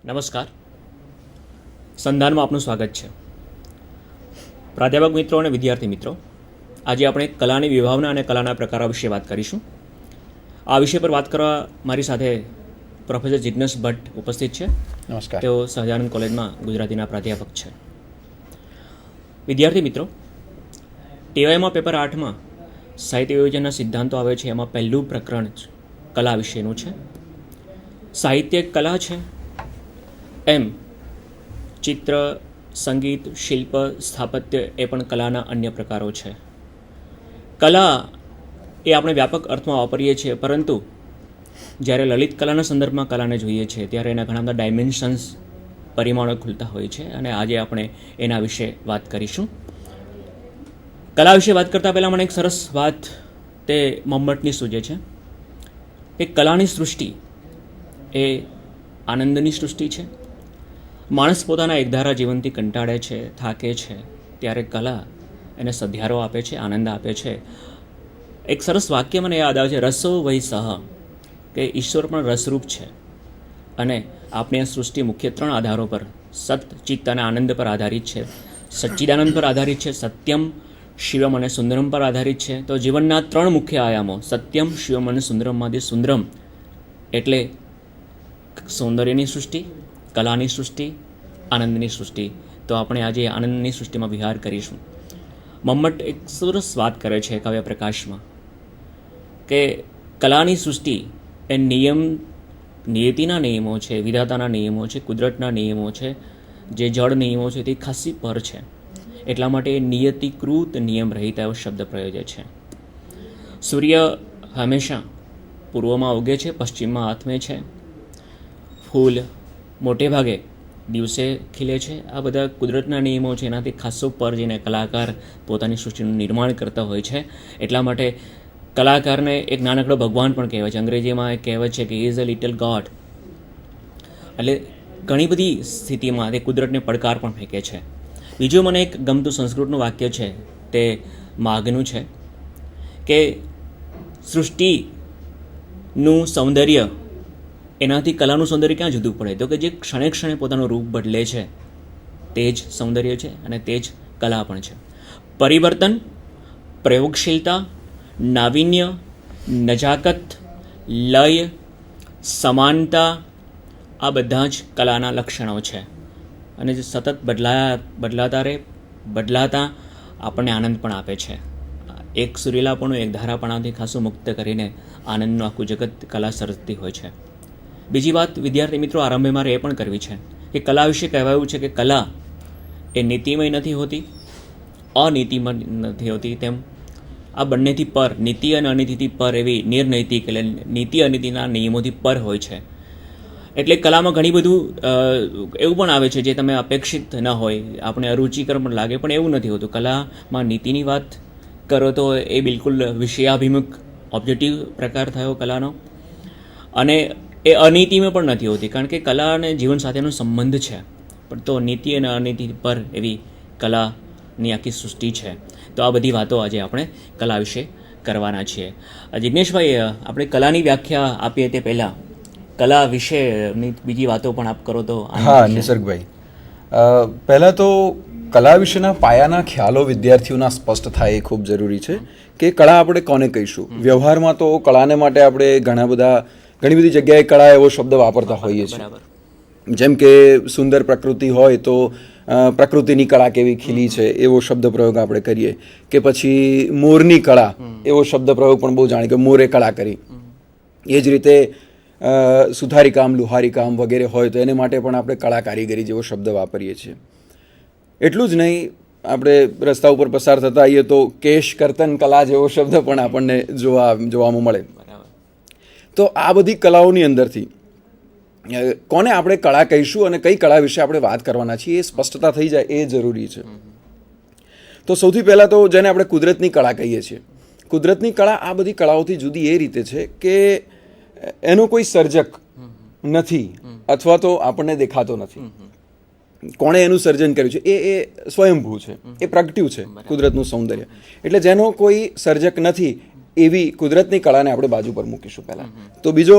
નમસ્કાર. સંધાનમાં આપનું સ્વાગત છે. પ્રાધ્યાપક મિત્રો અને વિદ્યાર્થી મિત્રો, આજે આપણે કલાની વિભાવના અને કલાના પ્રકારો વિશે વાત કરીશું. આ વિષય પર વાત કરવા મારી સાથે પ્રોફેસર જિજ્ઞેશ ભટ્ટ ઉપસ્થિત છે. નમસ્કાર. તેઓ સહજાનંદ કોલેજમાં ગુજરાતીના પ્રાધ્યાપક છે. વિદ્યાર્થી મિત્રો, ટીવાયમાં પેપર 8માં સાહિત્ય વિવેચનના સિદ્ધાંતો આવે છે. એમાં પહેલું પ્રકરણ જ કલા વિશેનું છે. સાહિત્ય એક કલા છે, એમ ચિત્ર, સંગીત, શિલ્પ, સ્થાપત્ય એ પણ કલાના અન્ય પ્રકારો છે. કલા એ આપણે વ્યાપક અર્થમાં વાપરીએ છીએ, પરંતુ જ્યારે લલિત કલાના સંદર્ભમાં કલાને જોઈએ છીએ ત્યારે એના ઘણા બધા ડાયમેન્શન્સ, પરિમાણો ખુલતા હોય છે, અને આજે આપણે એના વિશે વાત કરીશું. કલા વિશે વાત કરતાં પહેલાં મને એક સરસ વાત તે મમ્મટની સૂજે છે કે કલાની સૃષ્ટિ એ આનંદની સૃષ્ટિ છે. માણસ પોતાના એકધારા જીવનથી કંટાળે છે, થાકે છે, ત્યારે કલા એને સધિયારો આપે છે, આનંદ આપે છે. એક સરસ વાક્ય મને યાદ આવે છે, રસો વહી સહ, કે ઈશ્વર પણ રસરૂપ છે અને આપણી આ સૃષ્ટિ મુખ્ય 3 આધારો પર, સત, ચિત્ત અને આનંદ પર આધારિત છે. સચ્ચિદાનંદ પર આધારિત છે, સત્યમ, શિવમ અને સુંદરમ પર આધારિત છે. તો જીવનના 3 મુખ્ય આયામો, સત્યમ, શિવમ અને સુંદરમમાંથી સુંદરમ એટલે સૌંદર્યની સૃષ્ટિ, કલાની સૃષ્ટિ, આનંદની સૃષ્ટિ. તો આપણે આજે આનંદની સૃષ્ટિમાં વિહાર કરીશું. મમ્મટ એક સરસ વાત કરે છે કાવ્ય પ્રકાશમાં કે કલાની સૃષ્ટિ એ નિયતિના નિયમો છે, વિધાતાના નિયમો છે, કુદરતના નિયમો છે, જે જળ નિયમો છે તે ખાસી પર છે. એટલા માટે નિયતિકૃત નિયમ રહિત એવો શબ્દ પ્રયોજે છે. સૂર્ય હંમેશા પૂર્વમાં ઉગે છે, પશ્ચિમમાં આથમે છે. ફૂલ મોટે ભાગે દિવસે ખીલે છે. આ બધા કુદરતના નિયમો છે, એનાથી ખાસો પર જઈને કલાકાર પોતાની સૃષ્ટિનું નિર્માણ કરતા હોય છે. એટલા માટે કલાકારને એક નાનકડો ભગવાન પણ કહેવાય છે. અંગ્રેજીમાં એક કહેવત છે કે ઇઝ અ લિટલ ગોડ. એટલે ઘણી બધી સ્થિતિમાં તે કુદરતને પડકાર પણ ફેંકે છે. બીજું મને એક ગમતું સંસ્કૃતનું વાક્ય છે, તે માગનું છે કે સૃષ્ટિનું સૌંદર્ય એનાથી કલાનું સૌંદર્ય ક્યાં જુદું પડે? તો કે જે ક્ષણે ક્ષણે પોતાનું રૂપ બદલે છે તે જ સૌંદર્ય છે અને તે જ કલા પણ છે. પરિવર્તન, પ્રયોગશીલતા, નાવીન્ય, નજાકત, લય, સમાનતા આ બધા જ કલાના લક્ષણો છે. અને જે સતત બદલાતા આપણને આનંદ પણ આપે છે. એક સુરીલાપણું, એક ધારાપણાથી ખાસું મુક્ત કરીને આનંદનું આખું જગત કલા સર્જતી હોય છે. બીજી વાત વિદ્યાર્થી મિત્રો, આરંભે મારે એ પણ કરવી છે કે કલા વિશે કહેવાયું છે કે કલા એ નીતિમય નથી હોતી, અનીતિમય નથી હોતી. તેમ આ બંનેથી પર, નીતિ અને અનીતિથી પર એવી નિર્નૈતિક, એટલે નીતિ અનીતિના નિયમોથી પર હોય છે. એટલે કલામાં ઘણી બધું એવું પણ આવે છે જે તમે અપેક્ષિત ન હોય, આપણે અરુચિકર પણ લાગે, પણ એવું નથી હોતું. કલામાં નીતિની વાત કરો તો એ બિલકુલ વિષયાભિમુખ ઓબ્જેક્ટિવ પ્રકાર થયો કલાનો, અને એ અનીતિમાં પણ નથી હોતી, કારણ કે કલા અને જીવન સાથેનો સંબંધ છે. પણ તો નીતિ અને અનીતિ પર એવી કલાની આખી સૃષ્ટિ છે. તો આ બધી વાતો આજે આપણે કલા વિશે કરવાના છીએ. જિજ્ઞેશભાઈ, આપણે કલાની વ્યાખ્યા આપીએ તે પહેલાં કલા વિશેની બીજી વાતો પણ આપ કરો તો. હા નિસર્ગભાઈ, પહેલાં તો કલા વિશેના પાયાના ખ્યાલો વિદ્યાર્થીઓના સ્પષ્ટ થાય એ ખૂબ જરૂરી છે કે કળા આપણે કોને કહીશું. વ્યવહારમાં તો કળાને માટે આપણે ઘણી બધી જગ્યાએ કળા એવો શબ્દ વાપરતા હોઈએ છીએ. જેમ કે સુંદર પ્રકૃતિ હોય તો પ્રકૃતિની કળા કેવી ખીલી છે એવો શબ્દ પ્રયોગ આપણે કરીએ, કે પછી મોરની કળા એવો શબ્દ પ્રયોગ પણ બહુ જાણીએ કે મોરે કળા કરી. એ જ રીતે સુથારી કામ, લુહારી કામ વગેરે હોય તો એને માટે પણ આપણે કળા કારીગરી જેવો શબ્દ વાપરીએ છીએ. એટલું જ નહીં, આપણે રસ્તા ઉપર પસાર થતા આવીએ તો કેશ કર્તન કલા જેવો શબ્દ પણ આપણને જોવામાં મળે. તો આ બધી કલાઓની અંદરથી કોને આપણે કળા કહીશું અને કઈ કળા વિશે આપણે વાત કરવાના છીએ એ સ્પષ્ટતા થઈ જાય એ જરૂરી છે. તો સૌથી પહેલાં તો જેને આપણે કુદરતની કળા કહીએ છીએ, કુદરતની કળા આ બધી કળાઓથી જુદી એ રીતે છે કે એનો કોઈ સર્જક નથી અથવા તો આપણને દેખાતો નથી. કોણે એનું સર્જન કર્યું છે એ સ્વયંભૂ છે, એ પ્રગટ્યું છે કુદરતનું સૌંદર્ય. એટલે જેનો કોઈ સર્જક નથી એવી કુદરતની કળાને આપણે બાજુ પર મૂકીશું પહેલાં. તો બીજો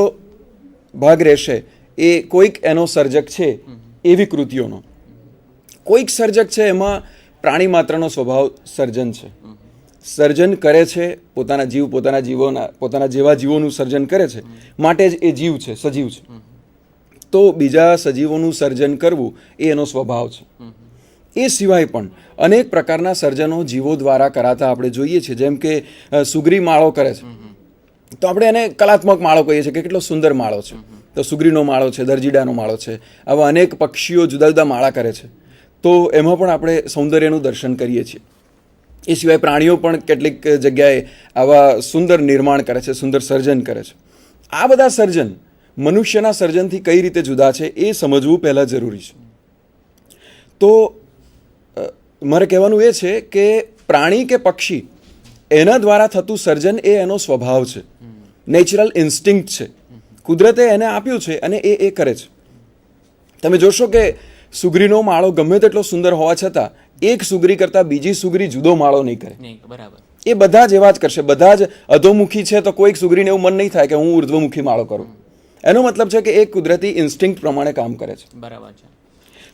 ભાગ રહેશે એ કોઈક એનો સર્જક છે એવી કૃતિઓનો. કોઈક સર્જક છે એમાં પ્રાણી માત્રનો સ્વભાવ સર્જન છે, સર્જન કરે છે, પોતાના જેવા જીવોનું સર્જન કરે છે, માટે જ એ જીવ છે, સજીવ છે. તો બીજા સજીવોનું સર્જન કરવું એ એનો સ્વભાવ છે. એ સિવાય પણ અનેક પ્રકારના સર્જનો જીવો દ્વારા કરાતા આપણે જોઈએ છીએ. જેમ કે સુગરી માળો કરે છે, તો આપણે એને કલાત્મક માળો કહીએ છીએ કે કેટલો સુંદર માળો છે. તો સુગરીનો માળો છે, દરજીડાનો માળો છે, આવા અનેક પક્ષીઓ જુદા જુદા માળા કરે છે. તો એમાં પણ આપણે સૌંદર્યનું દર્શન કરીએ છીએ. એ સિવાય પ્રાણીઓ પણ કેટલીક જગ્યાએ આવા સુંદર નિર્માણ કરે છે, સુંદર સર્જન કરે છે. આ બધા સર્જન મનુષ્યના સર્જનથી કઈ રીતે જુદા છે એ સમજવું પહેલાં જરૂરી છે. તો મારે કહેવાનું એ છે કે પ્રાણી કે પક્ષી એના દ્વારા થતું સર્જન એ એનો સ્વભાવ છે, નેચરલ ઇન્સ્ટિંક્ટ છે, કુદરતે એને આપ્યું છે અને એ કરે છે. તમે જોશો કે સુગરીનો માળો ગમે તેટલો સુંદર હોવા છતાં એક સુગરી કરતાં બીજી સુગરી જુદો માળો નહીં કરે. બરાબર. એ બધા જ એવા જ કરશે. બધા જ અધોમુખી છે તો કોઈક સુગરીને એવું મન નહીં થાય કે હું ઉર્ધ્વમુખી માળો કરું. એનો મતલબ છે કે એ કુદરતી ઇન્સ્ટિંક્ટ પ્રમાણે કામ કરે છે. બરાબર છે.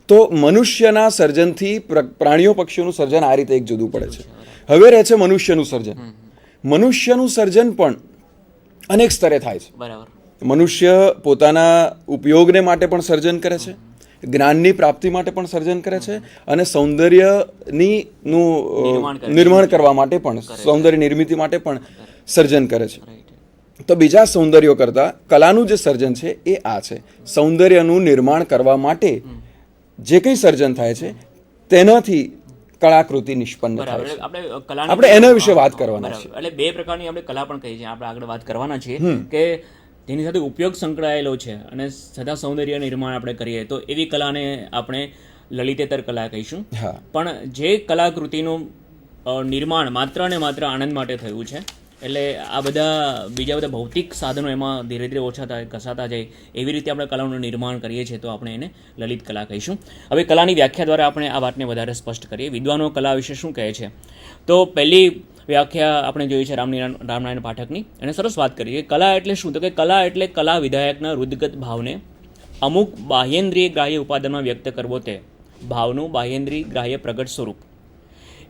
તો મનુષ્યના સર્જનથી પ્રાણીઓ પક્ષીઓનું સર્જન આ રીતે એક જુદું પડે છે. હવે રહે છે મનુષ્યનું સર્જન. મનુષ્યનું સર્જન પણ અનેક સ્તરે થાય છે. બરાબર. મનુષ્ય પોતાના ઉપયોગને માટે પણ સર્જન કરે છે, જ્ઞાનની પ્રાપ્તિ માટે પણ સર્જન કરે છે, અને સૌંદર્યનું નિર્માણ કરવા માટે પણ, સૌંદર્ય નિર્મિતિ માટે પણ સર્જન કરે છે. તો બીજા સૌંદર્યો કરતાં કલાનું જે સર્જન છે એ આ છે. સૌંદર્યનું નિર્માણ કરવા માટે જે કંઈ સર્જન થાય છે તેનાથી કળાકૃતિ નિષ્પન્ન થાય છે. આપણે એના વિશે વાત કરવાના છે. એટલે બે પ્રકારની આપણે કલા પણ કહીએ છીએ, આપણે આગળ વાત કરવાના છીએ કે જેની સાથે ઉપયોગ સંકળાયેલો છે અને સદા સૌંદર્ય નિર્માણ આપણે કરીએ તો એવી કલાને આપણે લલિતેતર કલા કહીશું. પણ જે કલાકૃતિનું નિર્માણ માત્ર ને માત્ર આનંદ માટે થયું છે, એટલે આ બધા બીજા બધા ભૌતિક સાધનો એમાં ધીરે ધીરે ઓછા થાય, ઘસાતા જાય, એવી રીતે આપણે કલાનું નિર્માણ કરીએ છીએ તો આપણે એને લલિત કલા કહીશું. હવે કલાની વ્યાખ્યા દ્વારા આપણે આ વાતને વધારે સ્પષ્ટ કરીએ. વિદ્વાનો કલા વિશે શું કહે છે? તો પહેલી વ્યાખ્યા આપણે જોઈ છે રામનારાયણ પાઠકની, અને સરસ વાત કરીએ. કલા એટલે શું? તો કે કલા એટલે કલા વિધાયકના રુદગત ભાવને અમુક બાહ્યેન્દ્રિય ગ્રાહ્ય ઉપાદાનમાં વ્યક્ત કરવો, તે ભાવનું બાહ્યેન્દ્રિય ગ્રાહ્ય પ્રગટ સ્વરૂપ.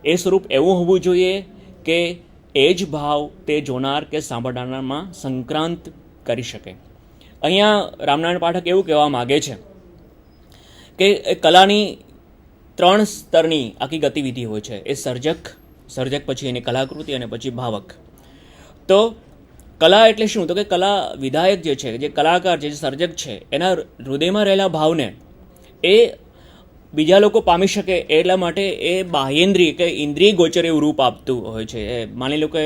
એ સ્વરૂપ એવું હોવું જોઈએ કે એ જ ભાવ તે જોનાર કે સાંભળનારમાં સંક્રાંત કરી શકે. અહીંયા રામનારાયણ પાઠક એવું કહેવા માગે છે કે કલાની 3 સ્તરની આખી ગતિવિધિ હોય છે. એ સર્જક પછી એની કલાકૃતિ અને પછી ભાવક. તો કલા એટલે શું? તો કે કલા વિધાયક જે છે, જે કલાકાર છે, જે સર્જક છે, એના હૃદયમાં રહેલા ભાવને એ બીજા લોકો પામી શકે એટલા માટે એ બાહ્યેન્દ્રિય કે ઇન્દ્રિય ગોચર એવું રૂપ આપતું હોય છે. માની લો કે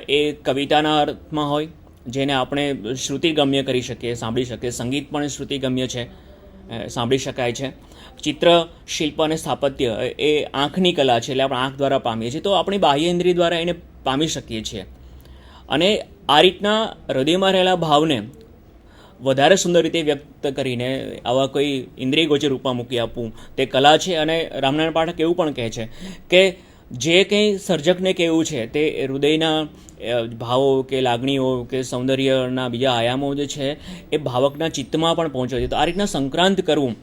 એ કવિતાના અર્થમાં હોય, જેને આપણે શ્રુતિગમ્ય કરી શકીએ, સાંભળી શકીએ. સંગીત પણ શ્રુતિગમ્ય છે, સાંભળી શકાય છે. ચિત્ર, શિલ્પ અને સ્થાપત્ય એ આંખની કલા છે, એટલે આપણે આંખ દ્વારા પામીએ છીએ. તો આપણી બાહ્યેન્દ્રિય દ્વારા એને પામી શકીએ છીએ. અને આ રીતના હૃદયમાં રહેલા ભાવને વધારે સુંદર રીતે વ્યક્ત કરીને આવા કોઈ ઇન્દ્રિય ગોચર રૂપમાં મૂકી આપવું તે કલા છે. અને રામનારાયણ પાઠક એવું પણ કહે છે કે જે કંઈ સર્જકને કહેવું છે તે હૃદયના ભાવો કે લાગણીઓ કે સૌંદર્યના બીજા આયામો જે છે એ ભાવકના ચિત્તમાં પણ પહોંચે છે. તો આ રીતના સંક્રાંત કરવું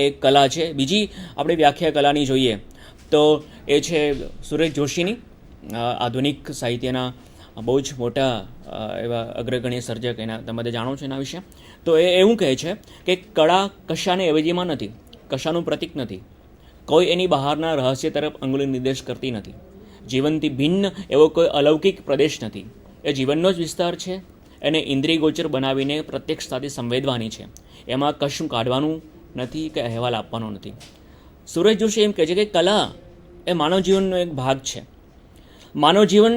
એ કલા છે. બીજી આપણે વ્યાખ્યા કલાની જોઈએ તો એ છે સુરેશ જોશીની, આધુનિક સાહિત્યના બહુ જ મોટા એવા અગ્રગણ્ય સર્જક, એના તમે બધા જાણો છો એના વિશે. તો એ એવું કહે છે કે કળા કશાને અવેજીમાં નથી, કશાનું પ્રતીક નથી, કોઈ એની બહારના રહસ્ય તરફ અંગુલી નિર્દેશ કરતી નથી, જીવનથી ભિન્ન એવો કોઈ અલૌકિક પ્રદેશ નથી, એ જીવનનો જ વિસ્તાર છે. એને ઇન્દ્રિય ગોચર બનાવીને પ્રત્યક્ષતાથી સંવેદવાની છે, એમાં કશું કાઢવાનું નથી કે અહેવાલ આપવાનો નથી. સુરેશ જોશી એમ કહે છે કે કલા એ માનવ જીવનનો એક ભાગ છે. માનવ જીવન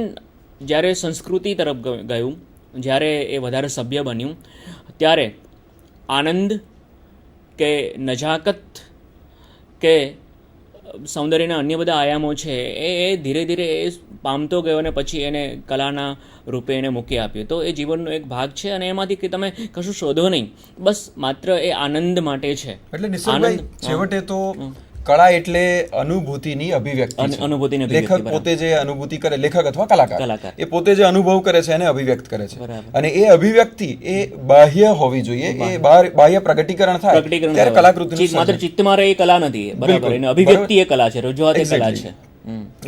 જ્યારે સંસ્કૃતિ તરફ ગયું, જ્યારે એ વધારે સભ્ય બન્યું, ત્યારે આનંદ કે નજાકત કે સૌંદર્યના અન્ય બધા આયામો છે એ ધીરે ધીરે એ પામતો ગયો અને પછી એને કલાના રૂપે એને મૂકી આપ્યું. તો એ જીવનનો એક ભાગ છે અને એમાંથી કે તમે કશું શોધો નહીં, બસ માત્ર એ આનંદ માટે છે. એટલે નિસર્ગભાઈ છેવટે તો કળા એટલે અનુભૂતિની અભિવ્યક્તિ છે. અનુભૂતિની લેખક અભિવ્યક્તિ, પોતે જે અનુભૂતિ કરે, લેખક અથવા કલાકાર કલાકાર. એ પોતે જે અનુભવ કરે છે એને અભિવ્યક્ત કરે છે. બરાબર. અને એ અભિવ્યક્તિ એ બાહ્ય હોવી જોઈએ, એ બાહ્ય પ્રગટીકરણ થાય ત્યારે કલાકૃતિનું માત્ર સર્જન. ચિત્તમાં રહે એ કલા નથી, બરાબર. એને અભિવ્યક્તિ એ કલા છે, રજૂઆત એ કલા છે.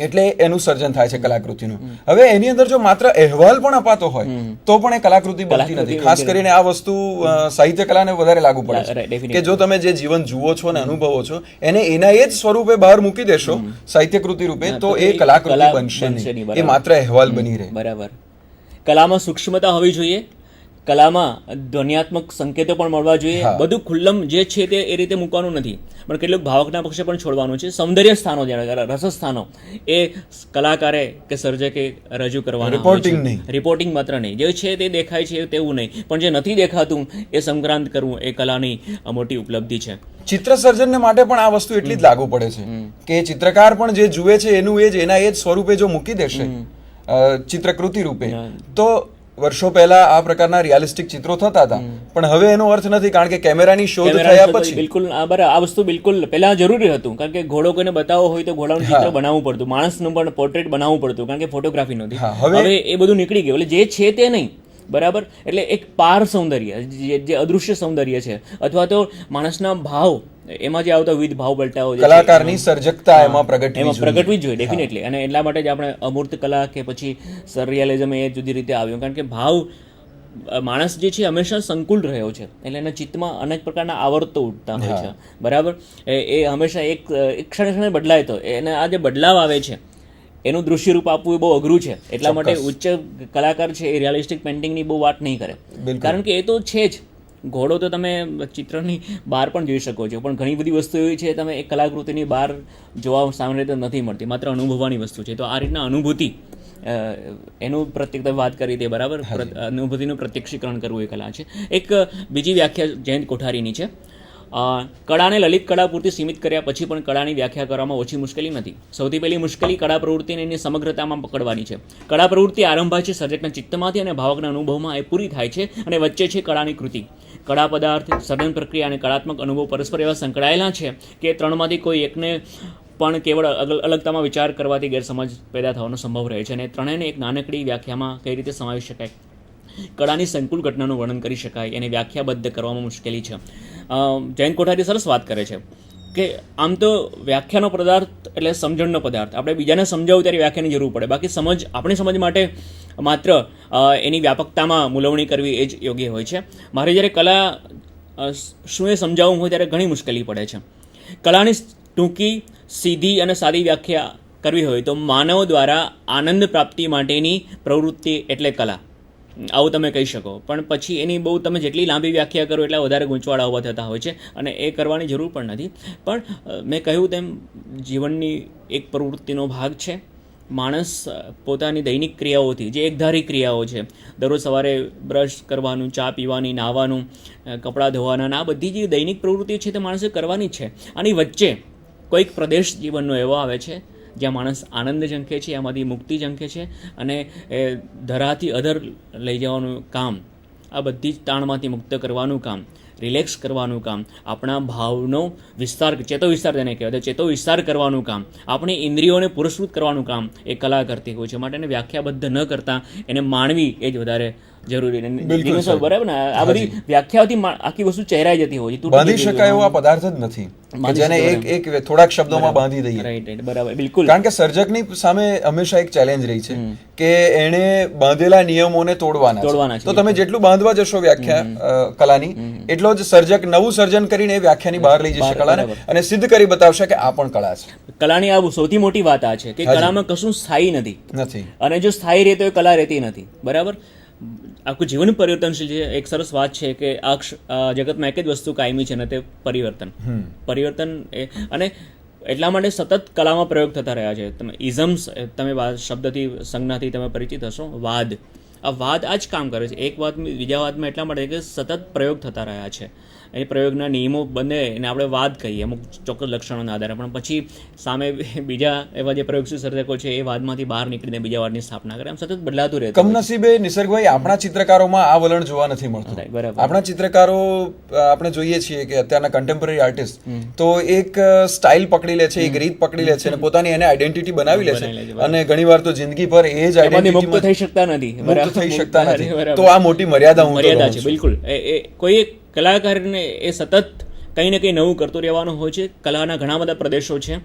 એટલે એનું સર્જન થાય છે કલાકૃતિનું. હવે એની અંદર જો માત્ર અહેવાલ પણ અપાતો હોય તો પણ એ કલાકૃતિ બનતી નથી. ખાસ કરીને આ વસ્તુ સાહિત્ય કલાને વધારે લાગુ પડે છે Definitely. કે જો તમે જે જીવન જુઓ છો અને અનુભવો છો એને એના એ જ સ્વરૂપે બહાર મૂકી દેશો સાહિત્ય કૃતિ રૂપે, તો એ કલાકૃતિ બનશે નહીં, એ માત્ર અહેવાલ બની રહે. બરાબર. કલામાં સૂક્ષ્મતા હોવી જોઈએ, કલામાં ધ્વન્યાત્મક સંકેતો પણ મળવા જોઈએ. બધું ખુલ્લમ જે છે તે એ રીતે મૂકવાનું નથી, પણ કેટલુંક ભાવકના પક્ષે પણ છોડવાનું છે. સૌંદર્ય સ્થાનો, રસ સ્થાનો એ કલાકારે કે સર્જકે રજૂ કરવાના. રિપોર્ટિંગ નહીં, રિપોર્ટિંગ માત્ર નહીં, જે છે તે દેખાય છે તેવું નહીં, પણ જે નથી દેખાતું એ સંક્રાંત કરવું એ કલાની મોટી ઉપલબ્ધિ છે. ચિત્ર સર્જનને માટે પણ આ વસ્તુ એટલી જ લાગુ પડે છે કે ચિત્રકાર પણ જે જુએ છે એનું એ જ એના એ જ સ્વરૂપે જો મૂકી દેશે ચિત્રકૃતિ રૂપે, તો વર્ષો પહેલા આ પ્રકારના રિયાલિસ્ટિક ચિત્રો થતા હતા, પણ હવે એનો અર્થ નથી, કારણ કે કેમેરાની શોધ થયા પછી બિલકુલ આ વસ્તુ બિલકુલ પહેલા જરૂરી હતું, કારણ કે ઘોડો કોઈને બતાવવો હોય તો ઘોડાનું ચિત્ર બનાવવું પડતું, માણસનું પણ પોર્ટ્રેટ બનાવવું પડતું, કારણ કે ફોટોગ્રાફી નહોતી. હવે એ બધું નીકળી ગયું, એટલે જે છે તે નહીં, બરાબર. એટલે એક પાર સૌંદર્ય, જે અદૃશ્ય સૌંદર્ય છે, અથવા તો માણસના ભાવ, એમાં જે આવતા વિવિધ ભાવ પલટાઓ, કલાકારની સર્જકતા એમાં પ્રગટવી જ જોઈએ ડેફિનેટલી. અને એટલા માટે જ આપણે અમૂર્ત કલા કે પછી સરરિયાલિઝમ એ જુદી રીતે આવ્યું, કારણ કે ભાવ માણસ જે છે હંમેશા સંકુલ રહ્યો છે, એટલે એના ચિત્તમાં અનેક પ્રકારના આવર્તો ઉઠતા હોય છે, બરાબર. એ હંમેશા એક ક્ષણે બદલાય, તો એને આ જે બદલાવ આવે છે એનું દૃશ્ય રૂપ આપવું એ બહુ અઘરું છે. એટલા માટે ઉચ્ચ કલાકાર છે એ રિયાલિસ્ટિક પેઇન્ટિંગની બહુ વાત નહીં કરે, કારણ કે એ તો છે જ. ઘોડો તો તમે ચિત્રની બહાર પણ જોઈ શકો છો, પણ ઘણી બધી વસ્તુ એવી છે તમે એક કલાકૃતિની બહાર જોવા સામાન્ય રીતે નથી મળતી, માત્ર અનુભવવાની વસ્તુ છે. તો આ રીતના અનુભૂતિ એનું પ્રત્યેક વાત કરી તે બરાબર, અનુભૂતિનું પ્રત્યક્ષીકરણ કરવું એ કલા છે. એક બીજી વ્યાખ્યા જયંત કોઠારીની છે. કળાને લલિત કળા પૂરતી સીમિત કર્યા પછી પણ કળાની વ્યાખ્યા કરવામાં ઓછી મુશ્કેલી નથી. સૌથી પહેલી મુશ્કેલી કળા પ્રવૃત્તિને એની સમગ્રતામાં પકડવાની છે. કળા પ્રવૃત્તિ આરંભાય છે સર્જકના ચિત્તમાંથી અને ભાવકના અનુભવમાં એ પૂરી થાય છે, અને વચ્ચે છે કળાની કૃતિ. કળા પદાર્થ, સર્જન પ્રક્રિયા અને કળાત્મક અનુભવ પરસ્પર એવા સંકળાયેલા છે કે ત્રણમાંથી કોઈ એકને પણ કેવળ અલગતામાં વિચાર કરવાથી ગેરસમજ પેદા થવાનો સંભવ રહે છે, અને ત્રણેયને એક નાનકડી વ્યાખ્યામાં કઈ રીતે સમાવી શકાય, કળાની સંકુલ ઘટનાનું વર્ણન કરી શકાય, એને વ્યાખ્યાબદ્ધ કરવામાં મુશ્કેલી છે. જયંત કોઠારી સરસ વાત કરે છે કે આમ તો વ્યાખ્યાનો પદાર્થ એટલે સમજણનો પદાર્થ, આપણે બીજાને સમજાવવું ત્યારે વ્યાખ્યાની જરૂર પડે, બાકી આપણી સમજ માટે માત્ર એની વ્યાપકતામાં મૂલવણી કરવી એ જ યોગ્ય હોય છે. મારે જ્યારે કલા શું એ સમજાવવું હોય ત્યારે ઘણી મુશ્કેલી પડે છે. કલાની ટૂંકી, સીધી અને સાદી વ્યાખ્યા કરવી હોય તો માનવ દ્વારા આનંદ પ્રાપ્તિ માટેની પ્રવૃત્તિ એટલે કલા, આવું તમે કહી શકો. પણ પછી એની બહુ તમે જેટલી લાંબી વ્યાખ્યા કરો એટલા વધારે ગૂંચવાડા ઊભા થતા હોય છે, અને એ કરવાની જરૂર પણ નથી. પણ મેં કહ્યું તેમ જીવનની એક પ્રવૃત્તિનો ભાગ છે. માણસ પોતાની દૈનિક ક્રિયાઓથી, જે એકધારી ક્રિયાઓ છે, દરરોજ સવારે બ્રશ કરવાનું, ચા પીવાની, નાહવાનું, કપડાં ધોવાના, આ બધી જે દૈનિક પ્રવૃત્તિ છે તે માણસે કરવાની જ છે. આની વચ્ચે કોઈક પ્રદેશ જીવનનો એવો આવે છે જ્યાં માણસ આનંદ ઝંખે છે, એમાંથી મુક્તિ ઝંખે છે, અને એ ધરાથી અધર લઈ જવાનું કામ, આ બધી જ તાણમાંથી મુક્ત કરવાનું કામ, રિલેક્સ કરવાનું કામ, આપણા ભાવનો વિસ્તાર, ચેતો વિસ્તાર જેને કહેવાય, ચેતો વિસ્તાર કરવાનું કામ, આપણી ઇન્દ્રિયોને પુરસ્કૃત કરવાનું કામ એ કલા કરતી હોય છે. માટે એને વ્યાખ્યાબદ્ધ ન કરતા એને માણવી એ જ વધારે જરૂરી. બરાબર ને, આ બધી વ્યાખ્યાઓથી આખી વસ્તુ ચહેરાઈ જતી હોય છે. બાંધી શકાય એવો આ પદાર્થ જ નથી જેને એક થોડાક શબ્દોમાં બાંધી દઈએ. રાઈટ, બરાબર, બિલકુલ. કારણ કે સર્જકની સામે હંમેશા એક ચેલેન્જ રહી છે કે એણે બાંધેલા નિયમોને તોડવાના છે. તો તમે જેટલું બાંધવા જશો વ્યાખ્યા કલાની, એટલો જ સર્જક નવું સર્જન કરીને એ વ્યાખ્યાની બહાર લઈ જશે કલાને, અને સિદ્ધ કરી બતાવશે કે આ પણ કળા છે. કલાની આ સૌથી મોટી વાત આ છે કે કલામાં કશું સ્થાયી નથી, અને જો સ્થાયી રહે તો એ કલા રહેતી નથી, બરાબર. આખું જીવન પરિવર્તનશીલ છે. એક સરસ વાત છે કે આ જગતમાં એક જ વસ્તુ કાયમી છે, ને તે પરિવર્તન અને એટલા માટે સતત કલામાં પ્રયોગ થતા રહ્યા છે. તમે ઇઝમ્સ, તમે શબ્દથી સંજ્ઞાથી તમે પરિચિત હશો. આ વાદ આ જ કામ કરે છે. એક વાત બીજા વાદમાં એટલા માટે કે સતત પ્રયોગ થતા રહ્યા છે. એ પ્રયોગના નિયમો બને એને આપણે વાદ કહીએ અમુક ચોક્કસ લક્ષણોના આધારે, પણ પછી સામે બીજા એવા જે પ્રયોગશીલ સર્જકો છે એ વાદમાંથી બહાર નીકળીને બીજા વાદની સ્થાપના કરે, આમ સતત બદલાતું રહેતું. કમનસીબે નિસર્ગભાઈ આપણા ચિત્રકારોમાં આ વલણ જોવા નથી મળતું. બરાબર. આપણા ચિત્રકારો આપણે જોઈએ છીએ કે અત્યારના કન્ટેમ્પરરી આર્ટિસ્ટ તો એક સ્ટાઇલ પકડી લે છે, એક રીત પકડી લે છે અને પોતાની એને આઈડેન્ટિટી બનાવી લે છે, અને ઘણીવાર તો જિંદગી પર એ જ મુક્ત થઈ શકતા નથી. તો આ મોટી મર્યાદા છે. બિલકુલ. કોઈ એક કલાકારને એ સતત કંઈ ને કંઈ નવું કરતું રહેવાનું હોય છે. કલાના ઘણા બધા પ્રદેશો છે,